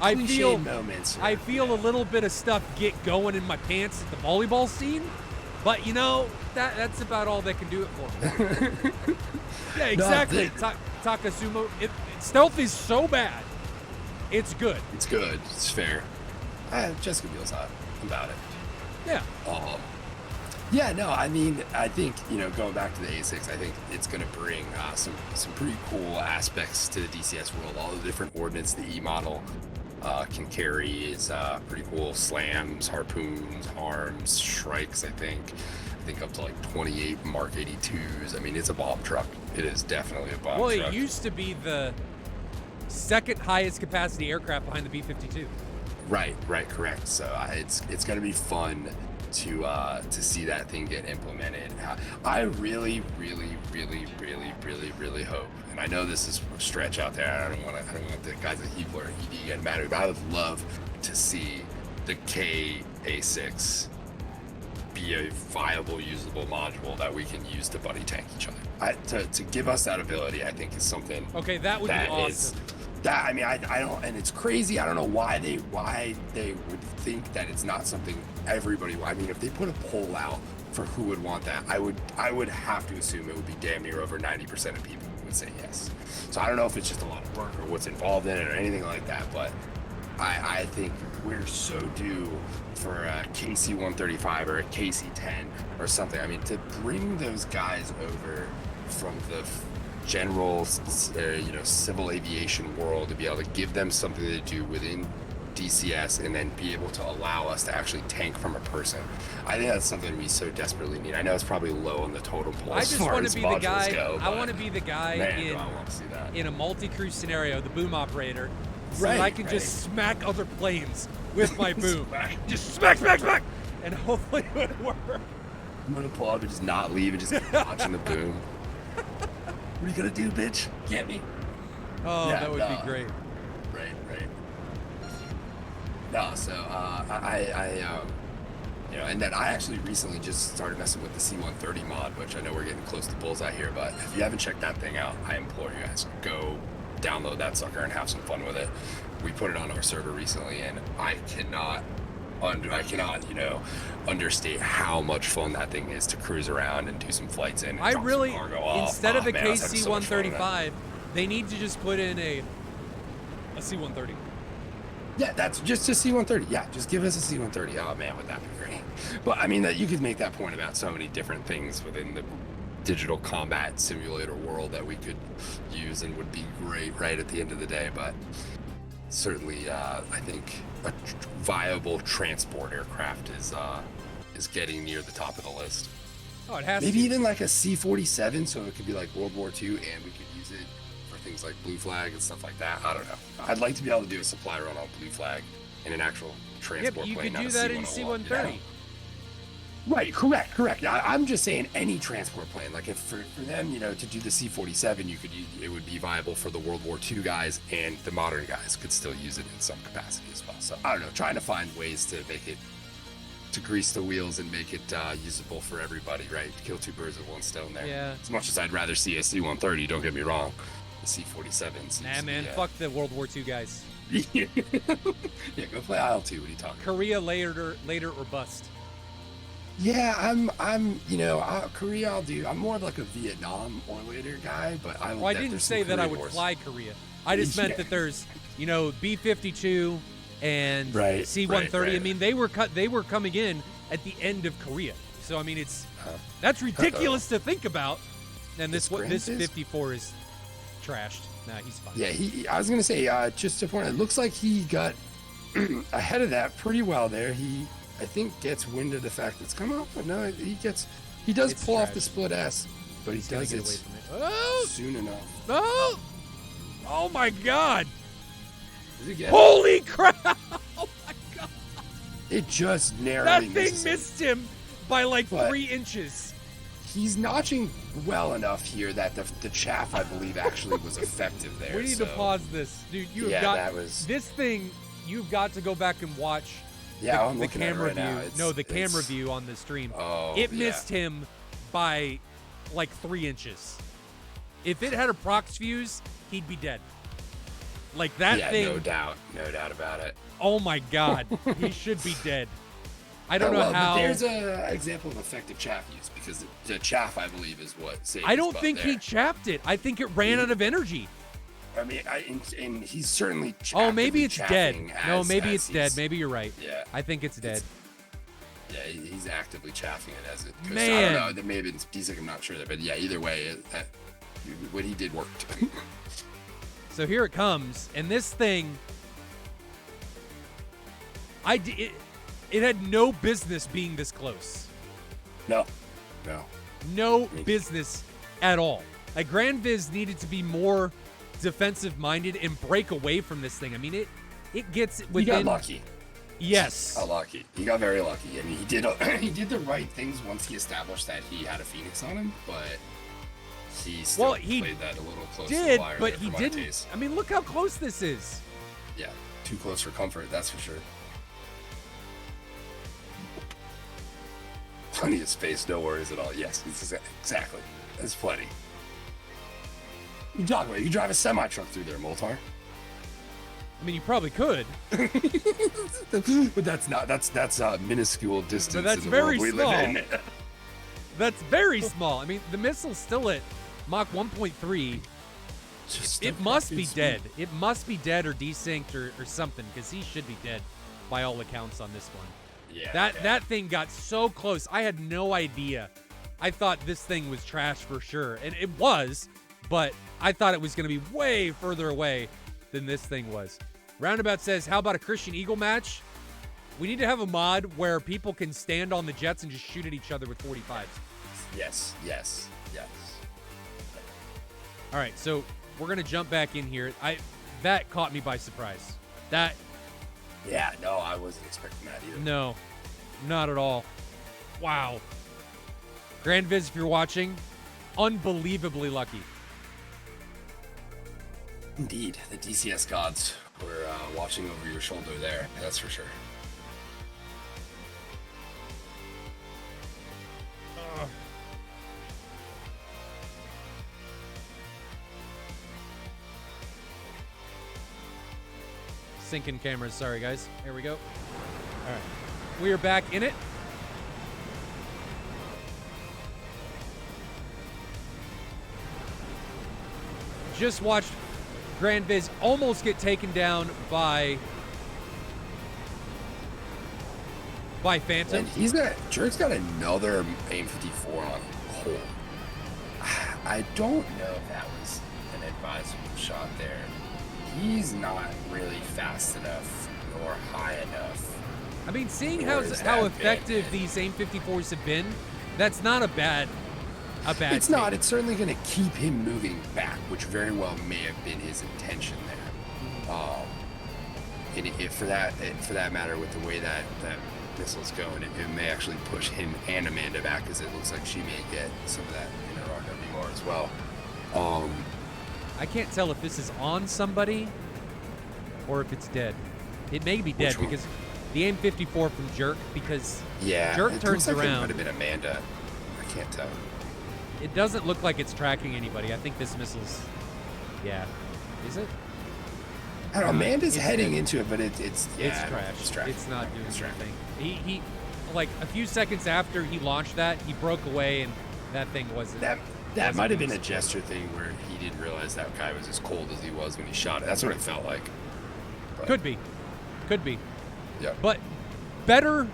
A: I feel
B: moments.
A: I feel a little bit of stuff get going in my pants at the volleyball scene, but that's about all that can do it for me. Yeah, exactly. Takasumo. Stealth is so bad. It's good.
B: It's good. It's fair. Jessica Biel's hot about it.
A: Yeah.
B: Yeah, no, I mean, I think, going back to the A6, I think it's going to bring some pretty cool aspects to the DCS world. All the different ordnance the E model can carry is pretty cool. Slams, harpoons, arms, strikes, I think up to like 28 Mark 82s. I mean, it's a bomb truck. It is definitely a bomb truck.
A: Well, it used to be the second highest capacity aircraft behind the B-52.
B: Right, correct. So it's going to be fun to see that thing get implemented. I really hope, and I know this is a stretch out there. I don't want the guys at Heebler or ED get mad at me, but I would love to see the KA6 be a viable, usable module that we can use to buddy tank each other. To give us that ability, I think is something.
A: Okay, that would be awesome.
B: I mean, I don't, and it's crazy. I don't know why they would think that it's not something everybody. I mean, if they put a poll out for who would want that, I would have to assume it would be damn near over 90% of people who would say yes. So I don't know if it's just a lot of work or what's involved in it or anything like that, but I think we're so due for a KC-135 or a KC-10 or something. I mean, to bring those guys over from the general, civil aviation world, to be able to give them something to do within DCS and then be able to allow us to actually tank from a person. I think that's something we so desperately need. I know it's probably low on the totem pole.
A: I just want to be the guy. I want to be the guy
B: in
A: a multi-crew scenario, the boom operator, so that I can just smack other planes with my boom. Just smack, and hopefully it would work.
B: I'm gonna pull up and just not leave and just keep watching the boom. What are you gonna do, bitch? Get me?
A: Oh, yeah, that would be great.
B: Right. No, so and then I actually recently just started messing with the C-130 mod, which I know we're getting close to bullseye here, but if you haven't checked that thing out, I implore you guys, go download that sucker and have some fun with it. We put it on our server recently, and I cannot I cannot, understate how much fun that thing is to cruise around and do some flights in. And
A: I
B: drop
A: really,
B: some cargo off.
A: instead of a
B: man, I was having so much fun with that.
A: KC-135, they need to just put in a C-130.
B: Yeah, that's just a C-130. Yeah, just give us a C-130. Oh man, would that be great? But I mean, that you could make that point about so many different things within the digital combat simulator world that we could use and would be great right at the end of the day. But certainly, I think a viable transport aircraft is getting near the top of the list.
A: Oh, it has
B: Maybe
A: to.
B: even like a C-47, so it could be like World War II, and we could use it for things like Blue Flag and stuff like that. I don't know. I'd like to be able to do a supply run on Blue Flag in an actual transport
A: Yeah, but you
B: plane.
A: could
B: not
A: do
B: a
A: that in
B: C-101,
A: C-130.
B: Right, correct. I'm just saying any transport plane. Like if for them, to do the C-47, it would be viable for the World War II guys, and the modern guys could still use it in some capacity as well. So I don't know, trying to find ways to make it, to grease the wheels and make it usable for everybody, right? Kill two birds with one stone there.
A: Yeah.
B: As much as I'd rather see a C-130, don't get me wrong, the C-47 seems
A: Nah,
B: to
A: man,
B: be,
A: fuck the World War II guys.
B: yeah, go play IL-2. What are you talking?
A: Korea later or bust.
B: Yeah, I'm Korea I'll do. I'm more of like a Vietnam or later guy, but
A: Well, I didn't say that I would fly Korea. I just meant that there's, B-52 and
B: Right,
A: C-130.
B: right.
A: I mean, they were coming in at the end of Korea. So I mean, that's ridiculous to think about. And this 54 is trashed. Nah, he's fine.
B: Yeah, I was gonna say, just to point out, it looks like he got ahead of that pretty well there. He, I think, gets wind of the fact it's come up, but no, he does pull off the split S, but he does
A: Get
B: it
A: away from it.
B: soon enough.
A: Oh! Oh my God!
B: Does he get
A: Holy crap! Oh my God!
B: it? Just narrowly
A: That thing
B: misses him.
A: missed him by like
B: But
A: 3 inches.
B: He's notching well enough here that the chaff, I believe, actually was effective there.
A: We need to pause this, dude. You have
B: Yeah,
A: got
B: that was-
A: this thing. You've got to go back and watch.
B: Yeah, I'm
A: the
B: looking at it
A: camera
B: right
A: view.
B: now. It's-
A: No, the camera
B: it's-
A: view on the stream.
B: Oh,
A: It
B: yeah.
A: missed him by like 3 inches. If it had a prox fuse, he'd be dead. Like that thing.
B: no doubt about it.
A: Oh my God, he should be dead. I don't know
B: But
A: how.
B: there's an example of effective chaff use, because the chaff, I believe, is what saved
A: I
B: his
A: don't
B: butt
A: think he
B: there.
A: chapped it. I think it ran out of energy.
B: I mean, and he's certainly.
A: Oh, maybe it's dead.
B: chaffing
A: No,
B: as-
A: maybe
B: as
A: it's dead.
B: he's-
A: Maybe you're right.
B: Yeah.
A: I think it's dead.
B: Yeah, he's actively chaffing it as it. 'Cause
A: Man.
B: I don't know. That maybe he's like, I'm not sure that, but yeah, either way, what he did worked.
A: So here it comes, and this thing, it had no business being this close.
B: No.
A: No business at all. Like Grand Viz needed to be more defensive-minded and break away from this thing. I mean, it gets within.
B: He got lucky.
A: Yes.
B: Got lucky. He got very lucky, and he did the right things once he established that he had a Phoenix on him, but he still played that a little close to the
A: did,
B: wire
A: but
B: there
A: he
B: for my
A: didn't.
B: taste.
A: I mean, look how close this is.
B: Yeah, too close for comfort, that's for sure. Plenty of space, no worries at all. Yes, exactly. There's plenty. You talk about it. You drive a semi truck through there, Moltar.
A: I mean, you probably could.
B: But that's a minuscule distance.
A: But that's
B: in the
A: very
B: world we
A: small.
B: live in.
A: That's very small. I mean, the missile's still at Mach 1.3. It must be dead. It must be dead or desynced or something, because he should be dead by all accounts on this one.
B: Yeah.
A: That thing got so close. I had no idea. I thought this thing was trash for sure. And it was, but I thought it was going to be way further away than this thing was. Roundabout says, how about a Christian Eagle match? We need to have a mod where people can stand on the jets and just shoot at each other with 45s.
B: Yes.
A: All right, so we're going to jump back in here. That caught me by surprise.
B: Yeah, no, I wasn't expecting that either.
A: No, not at all. Wow. Grand Viz, if you're watching, unbelievably lucky.
B: Indeed, the DCS gods were watching over your shoulder there, that's for sure.
A: Sinking cameras, sorry guys. Here we go. All right. We are back in it. Just watched Grand Viz almost get taken down by Phantom.
B: And Jerk's got another AIM-54 on hold. I don't know if that was an advisable shot there. He's not really fast enough nor high enough.
A: I mean, seeing how effective these AIM-54s have been, that's not a bad
B: It's
A: thing.
B: not. It's certainly going to keep him moving back, which very well may have been his intention there. And if for that matter, with the way that missile's going, it may actually push him and Amanda back, because it looks like she may get some of that in her RWR as well.
A: I can't tell if this is on somebody or if it's dead. It may be dead because the AIM-54 from Jerk, because Jerk turns
B: looks like
A: around.
B: It might have been Amanda. I can't tell.
A: It doesn't look like it's tracking anybody. I think this missile's, is it?
B: I don't know, Amanda's heading into it, but it's
A: trash. It's not doing anything. He like a few seconds after he launched that, he broke away, and that thing wasn't.
B: That might have been a gesture thing where he didn't realize that guy was as cold as he was when he shot it. That's what it felt like. But,
A: could be.
B: Yeah.
A: But better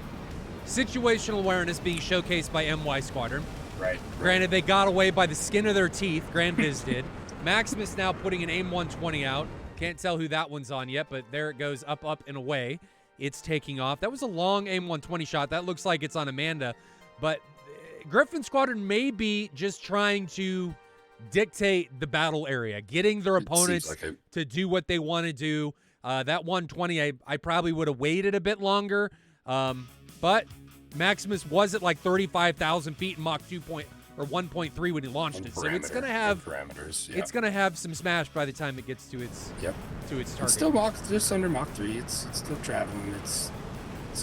A: situational awareness being showcased by MY Squadron.
B: Right.
A: Granted, they got away by the skin of their teeth. Grand Viz did. Maximus now putting an AIM-120 out. Can't tell who that one's on yet, but there it goes, up, and away. It's taking off. That was a long AIM-120 shot. That looks like it's on Amanda. But Gryphon Squadron may be just trying to dictate the battle area, getting their opponents to do what they want to do. That 120, I probably would have waited a bit longer. But Maximus was at like 35,000 feet in Mach 1.3 when he launched it, so it's gonna have
B: parameters.
A: It's gonna have some smash by the time it gets to its target.
B: It's still just under Mach 3. It's still traveling. It's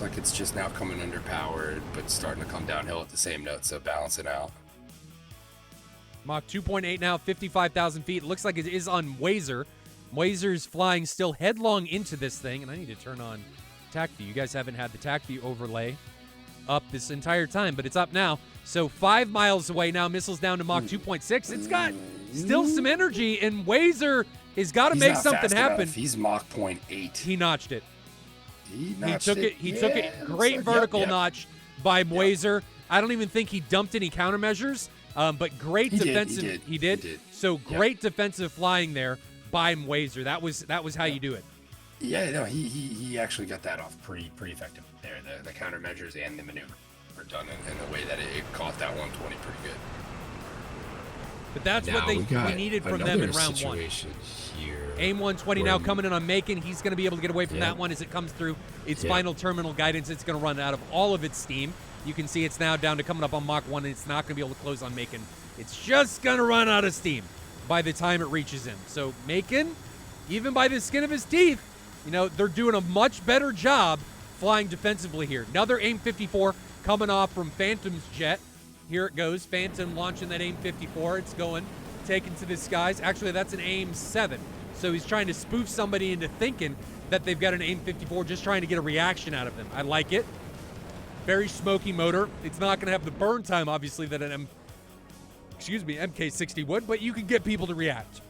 B: like it's just now coming underpowered, but starting to come downhill at the same note, so balance it out.
A: Mach 2.8 now, 55,000 feet. It looks like it is on Wazer. Wazer's flying still headlong into this thing, and I need to turn on TAC view. You guys haven't had the TAC view overlay up this entire time, but it's up now. So 5 miles away now, missiles down to Mach 2.6. It's got still some energy, and Wazer has got to make something happen.
B: He's Mach 0.8.
A: He notched it.
B: He
A: took it. Great vertical notch by Wazer. I don't even think he dumped any countermeasures, but great defensive. He did. So great defensive flying there by Wazer. That was how you do it.
B: Yeah, no, he actually got that off pretty effective there. The countermeasures and the maneuver were done in the way that it caught that 120 pretty good.
A: But that's what we needed from them in round one. AIM-120 now coming in on Macon. He's going to be able to get away from that one as it comes through its final terminal guidance. It's going to run out of all of its steam. You can see it's now down to coming up on Mach 1, and it's not going to be able to close on Macon. It's just going to run out of steam by the time it reaches him. So Macon, even by the skin of his teeth, they're doing a much better job flying defensively here. Another AIM-54 coming off from Phantom's jet. Here it goes. Phantom launching that AIM-54. It's going, taken to the skies. Actually, that's an AIM-7. So he's trying to spoof somebody into thinking that they've got an AIM-54, just trying to get a reaction out of them. I like it. Very smoky motor. It's not going to have the burn time, obviously, that an MK-60 would, but you can get people to react.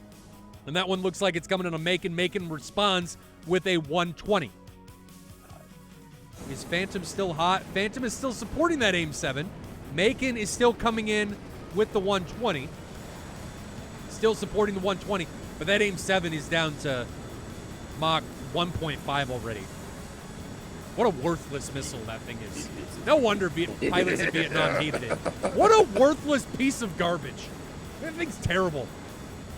A: And that one looks like it's coming in on Macon. Macon responds with a 120. Is Phantom still hot? Phantom is still supporting that AIM-7. Macon is still coming in with the 120. Still supporting the 120, but that AIM-7 is down to Mach 1.5 already. What a worthless missile that thing is. No wonder pilots in Vietnam hated it. What a worthless piece of garbage. That thing's terrible.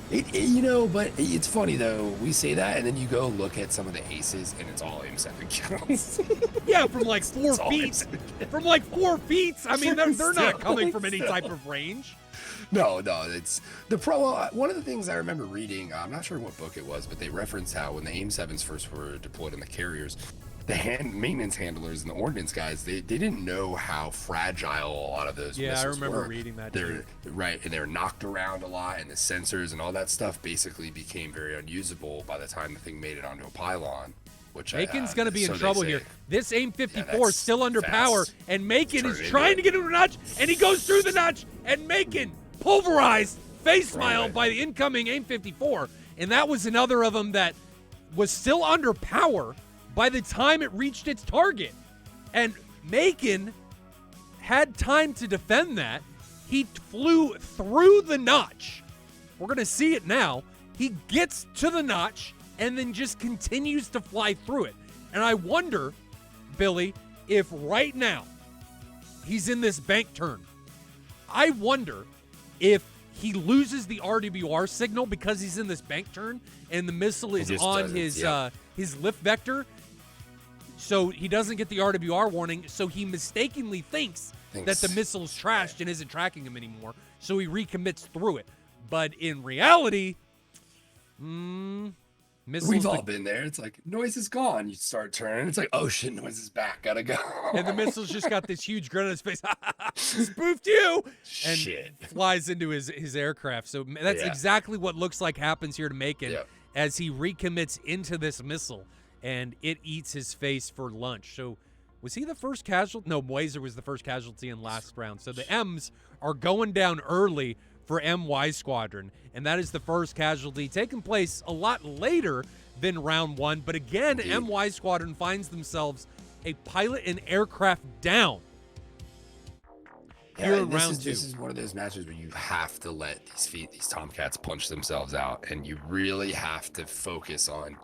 B: But it's funny though. We say that, and then you go look at some of the aces, and it's all AIM-7 kills.
A: Yeah, from like 4 feet. From like 4 feet. I mean, they're not coming from any type of range.
B: No, it's the one of the things I remember reading. I'm not sure what book it was, but they referenced how when the AIM-7s first were deployed in the carriers, the maintenance handlers and the ordnance guys, they didn't know how fragile a lot of those missiles were. Yeah, I remember
A: reading that.
B: Right, and they're knocked around a lot, and the sensors and all that stuff basically became very unusable by the time the thing made it onto a pylon. which
A: Macon's going to be in
B: so they
A: trouble
B: say.
A: here. This AIM-54 is
B: that's
A: still under
B: fast.
A: power, and Macon
B: Turn
A: is
B: it
A: trying
B: into
A: to get into a notch, and he goes through the notch, and Macon pulverized, face smile
B: Right.
A: by the incoming AIM-54, and that was another of them that was still under power by the time it reached its target. And Macon had time to defend that. He flew through the notch. We're going to see it now. He gets to the notch and then just continues to fly through it. And I wonder, Billy, if right now he's in this bank turn, I wonder if he loses the RWR signal because he's in this bank turn and the missile is on his lift vector. So he doesn't get the RWR warning, so he mistakenly thinks that the missile's trashed and isn't tracking him anymore, so he recommits through it. But in reality, missiles...
B: We've all been there. It's like, noise is gone. You start turning. It's like, oh shit, noise is back. Gotta go.
A: And the missile's just got this huge grin on his face. Spoofed you! And
B: Shit.
A: flies into his aircraft. So that's exactly what looks like happens here to Macon as he recommits into this missile, and it eats his face for lunch. So was he the first casualty? No, Moiser was the first casualty in last round. So the M's are going down early for MY Squadron, and that is the first casualty taking place a lot later than round one. But again, MY Squadron finds themselves a pilot and aircraft down.
B: Yeah, this is one of those matches where you have to let these Tomcats punch themselves out, and you really have to focus on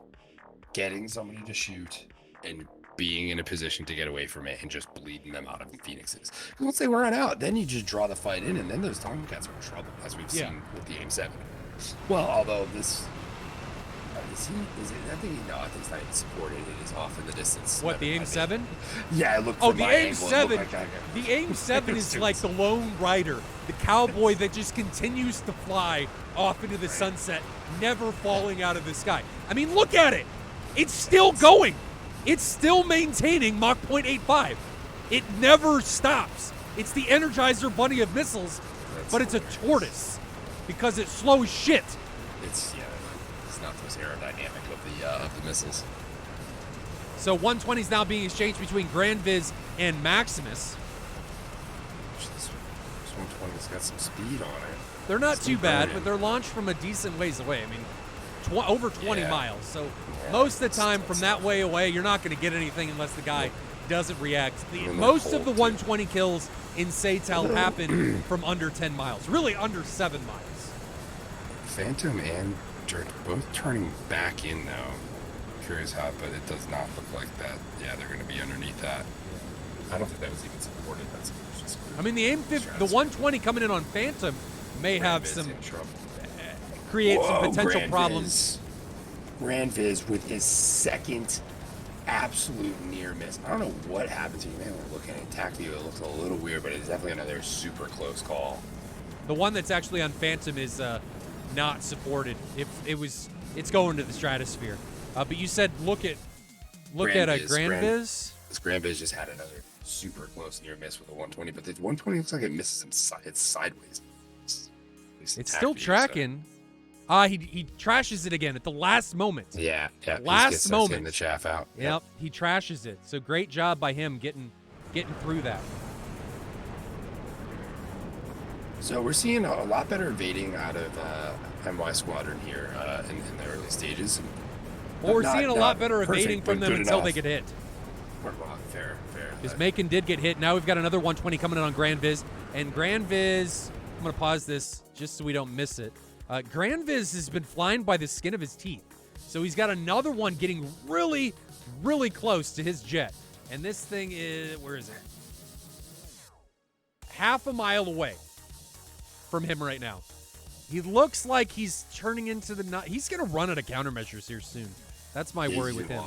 B: getting somebody to shoot and being in a position to get away from it and just bleeding them out of Phoenixes. Because once they run out, then you just draw the fight in, and then those Tomcats are in trouble, as we've seen with the AIM-7. Well, although this... I think it's not even supported. It is off in the distance.
A: What, the AIM-7?
B: Yeah, it looked
A: the AIM-7. The AIM-7 is like the Lone Rider, the cowboy that just continues to fly off into the sunset, never falling out of the sky. I mean, look at it. It's still going. It's still maintaining Mach 0.85. It never stops. It's the Energizer Bunny of missiles, but it's a tortoise because it's slow as shit.
B: It's not the most aerodynamic of the missiles.
A: So 120 is now being exchanged between Grand Viz and Maximus.
B: This 120's got some speed on it.
A: They're not too bad, but they're launched from a decent ways away. I mean, over 20 miles. So most of the time from that way away, you're not going to get anything unless the guy doesn't react. Most of the 120 kills in SATAL happen from under 10 miles, really under 7 miles.
B: Phantom and Jerk both turning back in now. Curious how, but it does not look like that. Yeah, they're going to be underneath that. I don't think that was even supported. That's just.
A: I mean, the the 120 coming in on Phantom may have some create some potential problems.
B: Grand Viz with his second absolute near miss. I don't know what happened to you, man. We're looking at tactically, it looks a little weird, but it's definitely another super close call.
A: The one that's actually on Phantom is not supported. It's going to the stratosphere. But you said look at Grand Viz.
B: This Grand Viz just had another super close near miss with a 120, but the 120 looks like it misses him. It's sideways.
A: It's still tracking. He trashes it again at the last moment.
B: Yeah.
A: Last moment.
B: Getting the chaff out.
A: Yep, he trashes it. So great job by him getting through that.
B: So we're seeing a lot better evading out of MY Squadron here in the early stages.
A: Well, we're seeing a lot better evading from them until they get hit.
B: Fair.
A: Because Macon did get hit. Now we've got another 120 coming in on Grand Viz. And Grand Viz, I'm going to pause this just so we don't miss it. Grand Viz has been flying by the skin of his teeth. So he's got another one getting really, really close to his jet. And this thing is, where is it? Half a mile away from him right now. He looks like he's turning into he's going to run out of countermeasures here soon. That's my worry with him.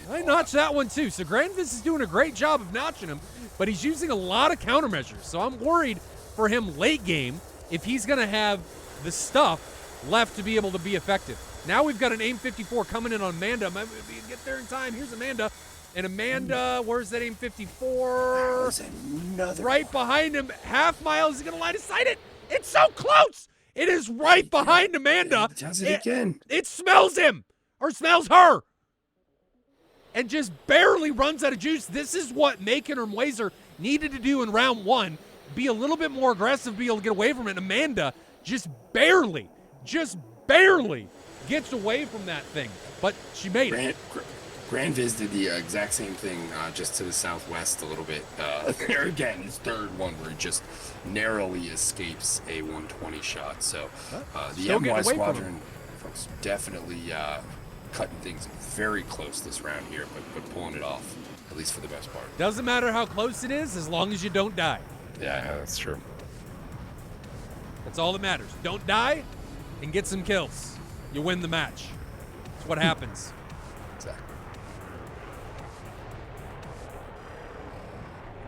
A: I notched that one too. So Grand Viz is doing a great job of notching him, but he's using a lot of countermeasures. So I'm worried for him late game if he's going to have the stuff left to be able to be effective. Now we've got an AIM-54 coming in on Amanda. Maybe we can get there in time. Here's Amanda. And Amanda, where's that AIM-54? Right behind him. Half mile. Is he going to line of sight it? It's so close. It is right behind Amanda.
B: It does it again.
A: It smells him or smells her. and just barely runs out of juice. This is what Macon or Mwazer needed to do in round 1. Be a little bit more aggressive, be able to get away from it. Amanda just barely gets away from that thing, but she made it.
B: Grand Viz did the exact same thing just to the southwest a little bit. There again, his third one where he just narrowly escapes a 120 shot. So the MY Squadron folks definitely cutting things very close this round here, but pulling it off, at least for the most part.
A: Doesn't matter how close it is as long as you don't die.
B: Yeah, that's true.
A: That's all that matters. Don't die and get some kills. You win the match. That's what happens.
B: Exactly.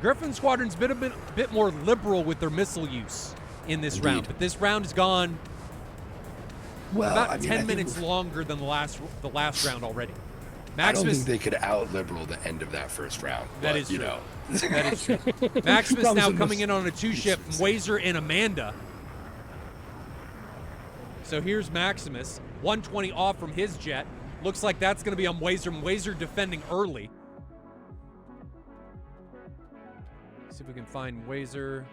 A: Gryphon Squadron's been a bit more liberal with their missile use in this round, but this round has gone about 10 minutes longer than the last round already.
B: Maximus, I don't think they could out-liberal the end of that first round.
A: That is true. That is true. Maximus now coming in on a 2-ship, Mwazer and Amanda. So here's Maximus, 120 off from his jet. Looks like that's going to be on Mwazer. Mwazer defending early. See if we can find Mwazer.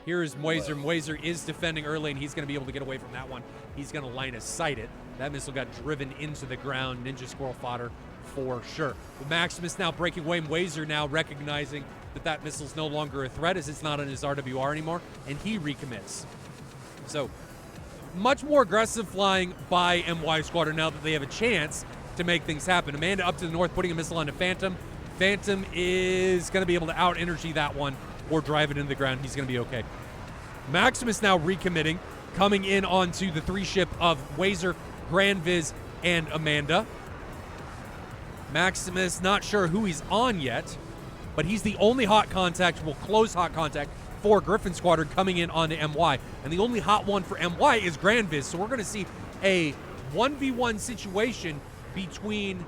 A: Here is Mwazer. Mwazer is defending early, and he's going to be able to get away from that one. He's going to line of sight it. That missile got driven into the ground. Ninja Squirrel fodder for sure. But Maximus now breaking away. Mwazer now recognizing that missile's no longer a threat as it's not on his RWR anymore, and he recommits. So much more aggressive flying by MY Squadron now that they have a chance to make things happen. Amanda up to the north, putting a missile onto Phantom. Phantom is going to be able to out-energy that one or drive it into the ground. He's going to be okay. Maximus now recommitting, coming in onto the 3-ship of Mwazer, Grand Viz, and Amanda. Maximus not sure who he's on yet, but he's the only hot contact, will close hot contact for Gryphon Squadron coming in onto MY. And the only hot one for MY is Grand Viz. So we're going to see a 1v1 situation between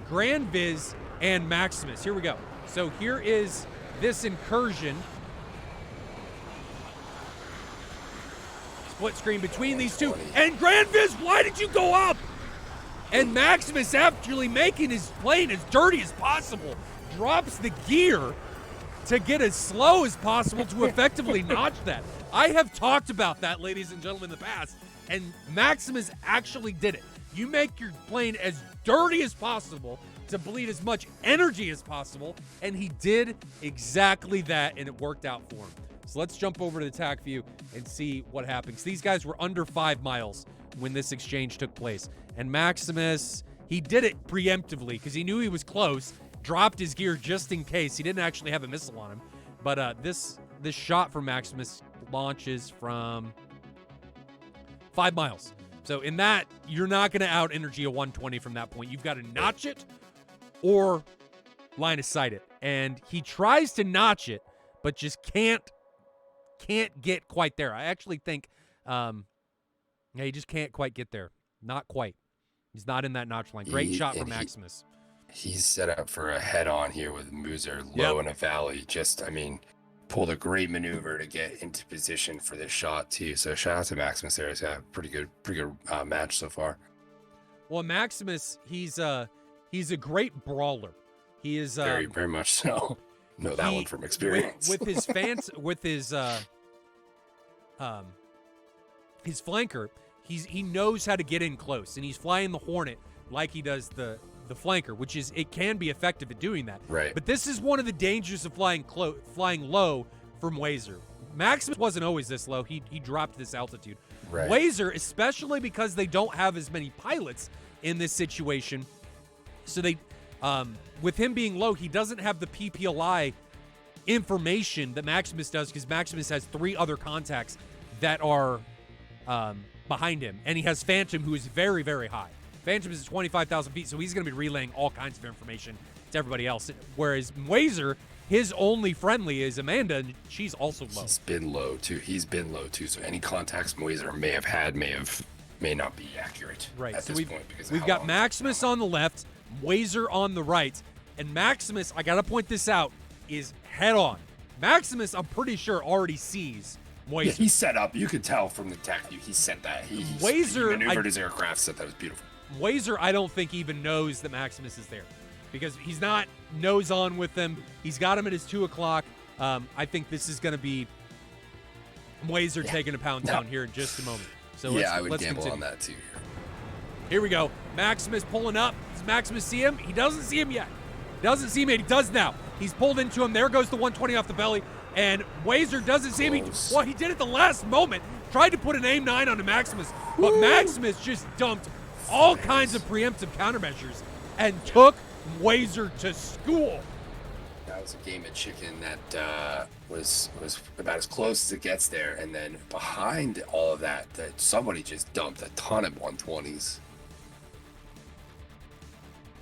A: Grand Viz and Maximus. Here we go. So here is this incursion. Split screen between these two. And Grand Viz, why did you go up? And Maximus, actually making his plane as dirty as possible, drops the gear to get as slow as possible to effectively notch that. I have talked about that, ladies and gentlemen, in the past, and Maximus actually did it. You make your plane as dirty as possible to bleed as much energy as possible, and he did exactly that, and it worked out for him. So let's jump over to the TAC view and see what happens. These guys were under 5 miles when this exchange took place, and Maximus, he did it preemptively because he knew he was close, dropped his gear just in case. He didn't actually have a missile on him, but this shot from Maximus launches from 5 miles. So in that, you're not going to out-energy a 120 from that point. You've got to notch it or line of sight it. And he tries to notch it, but just can't get quite there. I actually think he just can't quite get there. Not quite. He's not in that notch line. Great shot from Maximus.
B: He's set up for a head-on here with Mwazer low in a valley. Pulled a great maneuver to get into position for this shot too. So shout out to Maximus there. He's had a pretty good match so far.
A: Well, Maximus, he's a great brawler. He is
B: very much so. Know that one from experience.
A: With his his flanker, he knows how to get in close, and he's flying the Hornet like he does the flanker, which is, it can be effective at doing that.
B: Right.
A: But this is one of the dangers of flying low from Mwazer. Maximus wasn't always this low. He dropped this altitude.
B: Right.
A: Mwazer, especially because they don't have as many pilots in this situation, so they, with him being low, he doesn't have the PPLI information that Maximus does, because Maximus has 3 other contacts that are behind him, and he has Phantom, who is very, very high. Phantom is 25,000 feet, so he's going to be relaying all kinds of information to everybody else. Whereas Mwazer, his only friendly is Amanda, and she's also low.
B: He's been low too. So any contacts Mwazer may have had may not be accurate at this point. Because
A: we've got Maximus on the left, Mwazer on the right, and Maximus, I got to point this out, is head on. Maximus, I'm pretty sure, already sees Mwazer.
B: Yeah, he's set up. You could tell from the tech view. He set that. He maneuvered his aircraft, set that was beautiful.
A: Wazer, I don't think even knows that Maximus is there because he's not nose on with them. He's got him at his 2 o'clock. I think this is going to be Wazer taking a pound down here in just a moment. So
B: I would
A: let's
B: gamble
A: continue.
B: on that too.
A: Here we go. Maximus pulling up. Does Maximus see him? He doesn't see him yet. Doesn't see him yet. He does now. He's pulled into him. There goes the 120 off the belly. And Wazer doesn't see him. He did it the last moment. Tried to put an aim 9 onto Maximus. But Maximus just dumped all kinds of preemptive countermeasures and took Wazer to school.
B: That was a game of chicken that was about as close as it gets there. And then behind all of that somebody just dumped a ton of 120s.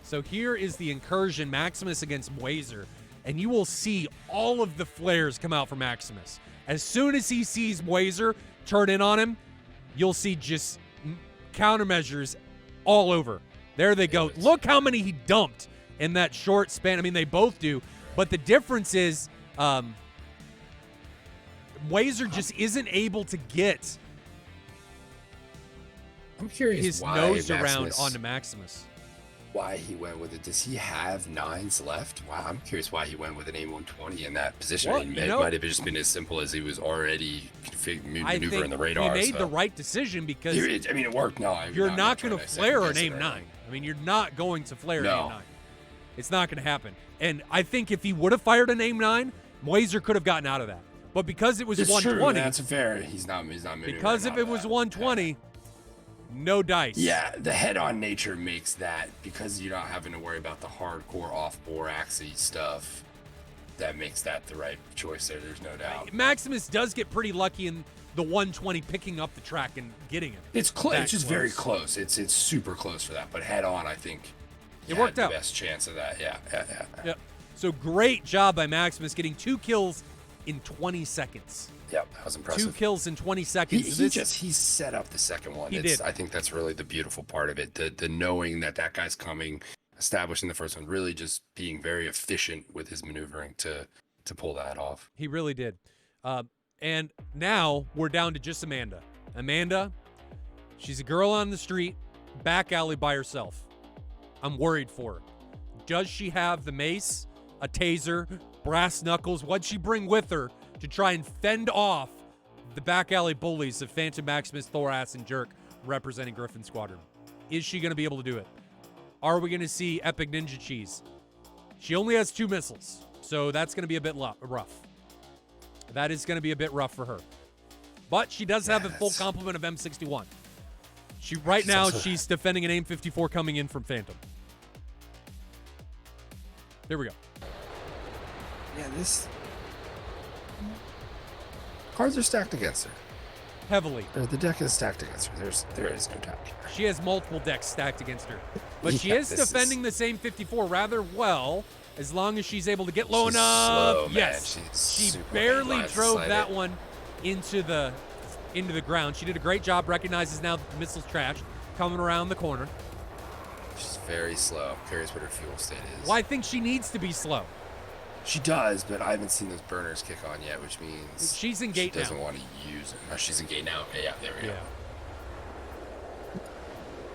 A: So here is the incursion, Maximus against Wazer, and you will see all of the flares come out for Maximus. As soon as he sees Wazer turn in on him, you'll see just countermeasures all over. There they go. Look how many he dumped in that short span. I mean, they both do, but the difference is Wazer just isn't able to get his nose around onto Maximus.
B: Why he went with it? Does he have 9s left? Wow, I'm curious why he went with an A120 in that position.
A: Well,
B: it might have just been as simple as he was already maneuvering the radar.
A: He made the right decision because
B: I mean, it worked. No,
A: you're not going to flare an aim 9. I mean, you're not going to flare an aim 9. It's not going to happen. And I think if he would have fired an aim 9, Wazer could have gotten out of that. But because it was 120,
B: true. That's fair. He's not.
A: Because if it was 120. No dice.
B: Yeah, the head-on nature makes that, because you're not having to worry about the hardcore off-bore axis stuff, that makes that the right choice there. There's no doubt.
A: Maximus does get pretty lucky in the 120 picking up the track and getting him.
B: It's close. It's just very close. It's super close for that. But head-on, I think
A: it worked out.
B: The best chance of that. Yeah.
A: So great job by Maximus getting 2 kills in 20 seconds.
B: Yep, that was impressive.
A: 2 kills in 20 seconds.
B: He set up the second one.
A: He did.
B: I think that's really the beautiful part of it. The knowing that guy's coming, establishing the first one, really just being very efficient with his maneuvering to pull that off.
A: He really did. And now we're down to just Amanda. Amanda, she's a girl on the street, back alley by herself. I'm worried for her. Does she have the mace, a taser, brass knuckles? What'd she bring with her to try and fend off the back alley bullies of Phantom Maximus, Thorax, and Jerk representing Gryphon Squadron? Is she going to be able to do it? Are we going to see Epic Ninja Cheese? She only has 2 missiles, so that's going to be a bit rough. That is going to be a bit rough for her. But she does have a full complement of M61. She's defending an AIM-54 coming in from Phantom. There we go.
B: Yeah, cards are stacked against her.
A: Heavily.
B: The deck is stacked against her. There is no doubt.
A: She has multiple decks stacked against her. But she is defending the same 54 rather well, as long as she's able to get low enough.
B: Slow,
A: yes. She barely drove that one into the ground. She did a great job. Recognizes now that the missile's trash. Coming around the corner.
B: She's very slow. Curious what her fuel state is.
A: Well, I think she needs to be slow.
B: She does, but I haven't seen those burners kick on yet, which means
A: she's in gate now.
B: She doesn't want to use it. No, she's in gate now. Okay, yeah, there we go.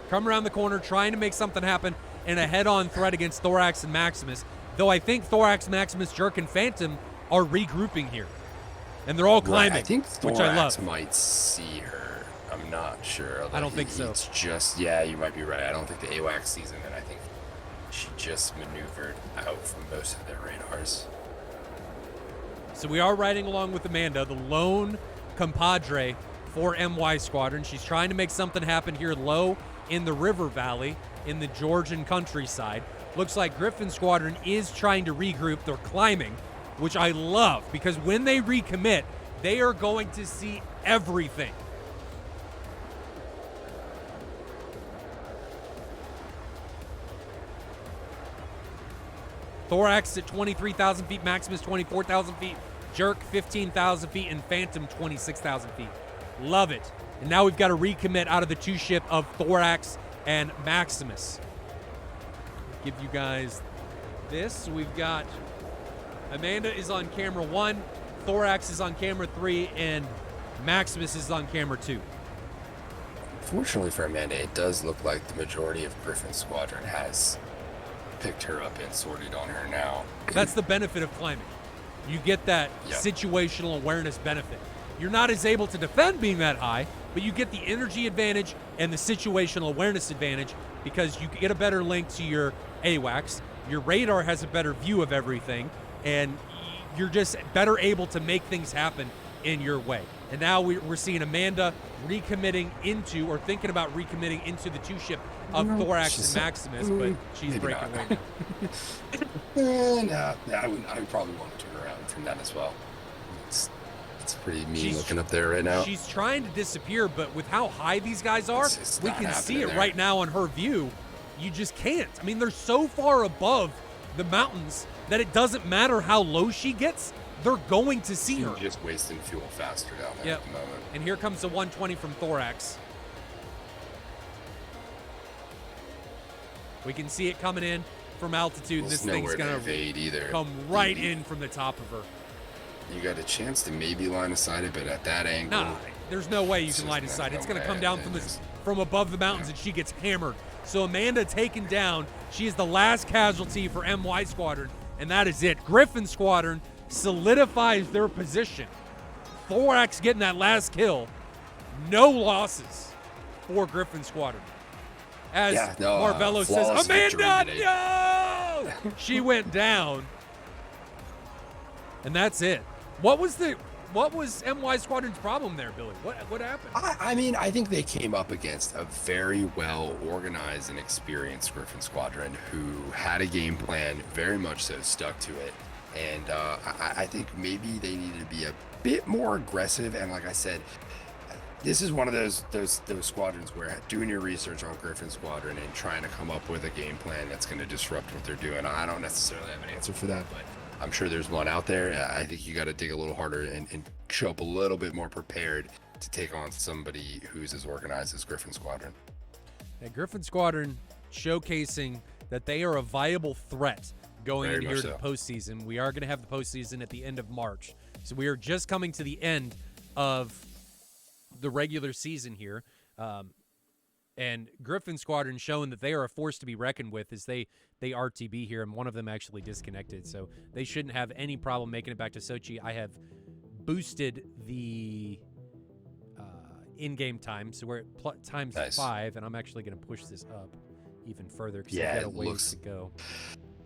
A: Come around the corner, trying to make something happen in a head-on threat against Thorax and Maximus. Though I think Thorax, Maximus, Jerk, and Phantom are regrouping here. And they're all climbing,
B: I think
A: which I love.
B: Thorax might see her. I'm not sure.
A: I don't think so.
B: It's just, yeah, you might be right. I don't think the AWACS sees him, and I think she just maneuvered out from most of their radars.
A: So we are riding along with Amanda, the lone compadre for MY Squadron. She's trying to make something happen here low in the river valley in the Georgian countryside. Looks like Gryphon Squadron is trying to regroup. They're climbing, which I love, because when they recommit, they are going to see everything. Thorax at 23,000 feet, Maximus 24,000 feet, Jerk 15,000 feet, and Phantom 26,000 feet. Love it. And now we've got a recommit out of the 2-ship of Thorax and Maximus. Give you guys this. So we've got Amanda is on camera 1, Thorax is on camera 3, and Maximus is on camera 2.
B: Fortunately for Amanda, it does look like the majority of Gryphon Squadron has picked her up and sorted on her now.
A: That's the benefit of climbing. You get that situational awareness benefit. You're not as able to defend being that high, but you get the energy advantage and the situational awareness advantage because you get a better link to your AWACS. Your radar has a better view of everything, and you're just better able to make things happen in your way. And now we're seeing Amanda recommitting into, or thinking about recommitting into the two-ship of Thorax and Maximus, but she's breaking away now.
B: No, I would probably want to turn around from that as well. It's pretty mean looking up there right now.
A: She's trying to disappear, but with how high these guys are, we can see it
B: there.
A: right now on her view. You just can't. I mean, they're so far above the mountains that it doesn't matter how low she gets, they're going to see her.
B: She's just wasting fuel faster down there at the moment.
A: And here comes the 120 from Thorax. We can see it coming in from altitude. This thing's going to come right in from the top of her.
B: You got a chance to maybe line of sight it, but at that angle,
A: nah, there's no way you can line of sight. It's going to come down from above the mountains, and she gets hammered. So Amanda taken down. She is the last casualty for MY Squadron, and that is it. Gryphon Squadron solidifies their position. Thorax getting that last kill. No losses for Gryphon Squadron. As Marvello says, Amanda, no! She went down. And that's it. What was MY Squadron's problem there, Billy? What happened?
B: I mean, I think they came up against a very well organized and experienced Gryphon Squadron who had a game plan, very much so stuck to it. And I think maybe they needed to be a bit more aggressive. And like I said, this is one of those squadrons where doing your research on Gryphon Squadron and trying to come up with a game plan that's going to disrupt what they're doing. I don't necessarily have an answer for that, but I'm sure there's one out there. I think you got to dig a little harder and show up a little bit more prepared to take on somebody who's as organized as Gryphon Squadron.
A: Gryphon Squadron showcasing that they are a viable threat going in here to the postseason. We are going to have the postseason at the end of March. So we are just coming to the end of the regular season here. And Gryphon Squadron showing that they are a force to be reckoned with as they RTB here, and one of them actually disconnected. So they shouldn't have any problem making it back to Sochi. I have boosted the in-game time, so we're at times 5, and I'm actually going to push this up even further because I've got a ways to go.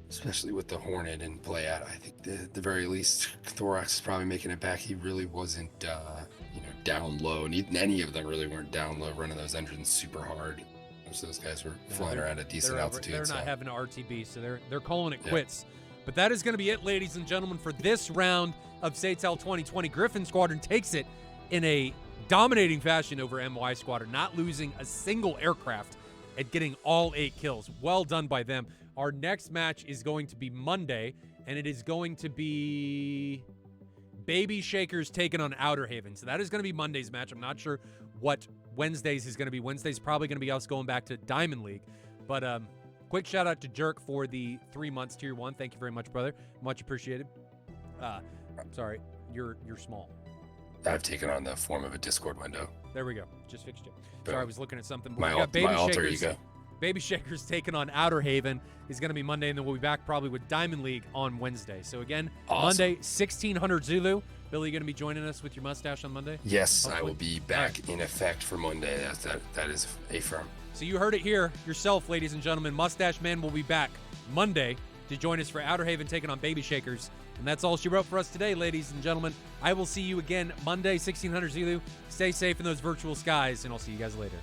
B: Especially with the Hornet in play at, I think at the very least, Thorax is probably making it back. He really wasn't, down low. And any of them really weren't down low, running those engines super hard. Most of those guys were flying around at decent altitude.
A: They're not having an RTB, so they're calling it quits. But that is going to be it, ladies and gentlemen, for this round of SATAL 2020. Gryphon Squadron takes it in a dominating fashion over MY Squadron, not losing a single aircraft and getting all 8 kills. Well done by them. Our next match is going to be Monday, and it is going to be Baby Shakers taking on Outer Haven. So that is going to be Monday's match. I'm not sure what Wednesday's is going to be. Wednesday's probably going to be us going back to Diamond League. But quick shout out to Jerk for the 3 months Tier 1. Thank you very much, brother. Much appreciated. Sorry, you're small.
B: I've taken on the form of a Discord window.
A: There we go. Just fixed it. Sorry, I was looking at something.
B: My alter ego.
A: Baby Shakers taking on Outer Haven is going to be Monday, and then we'll be back probably with Diamond League on Wednesday. So again, Monday, 1600 Zulu. Billy, you going to be joining us with your mustache on Monday?
B: Yes, hopefully. I will be back in effect for Monday. That is a firm.
A: So you heard it here yourself, ladies and gentlemen. Mustache Man will be back Monday to join us for Outer Haven taking on Baby Shakers. And that's all she wrote for us today, ladies and gentlemen. I will see you again Monday, 1600 Zulu. Stay safe in those virtual skies, and I'll see you guys later.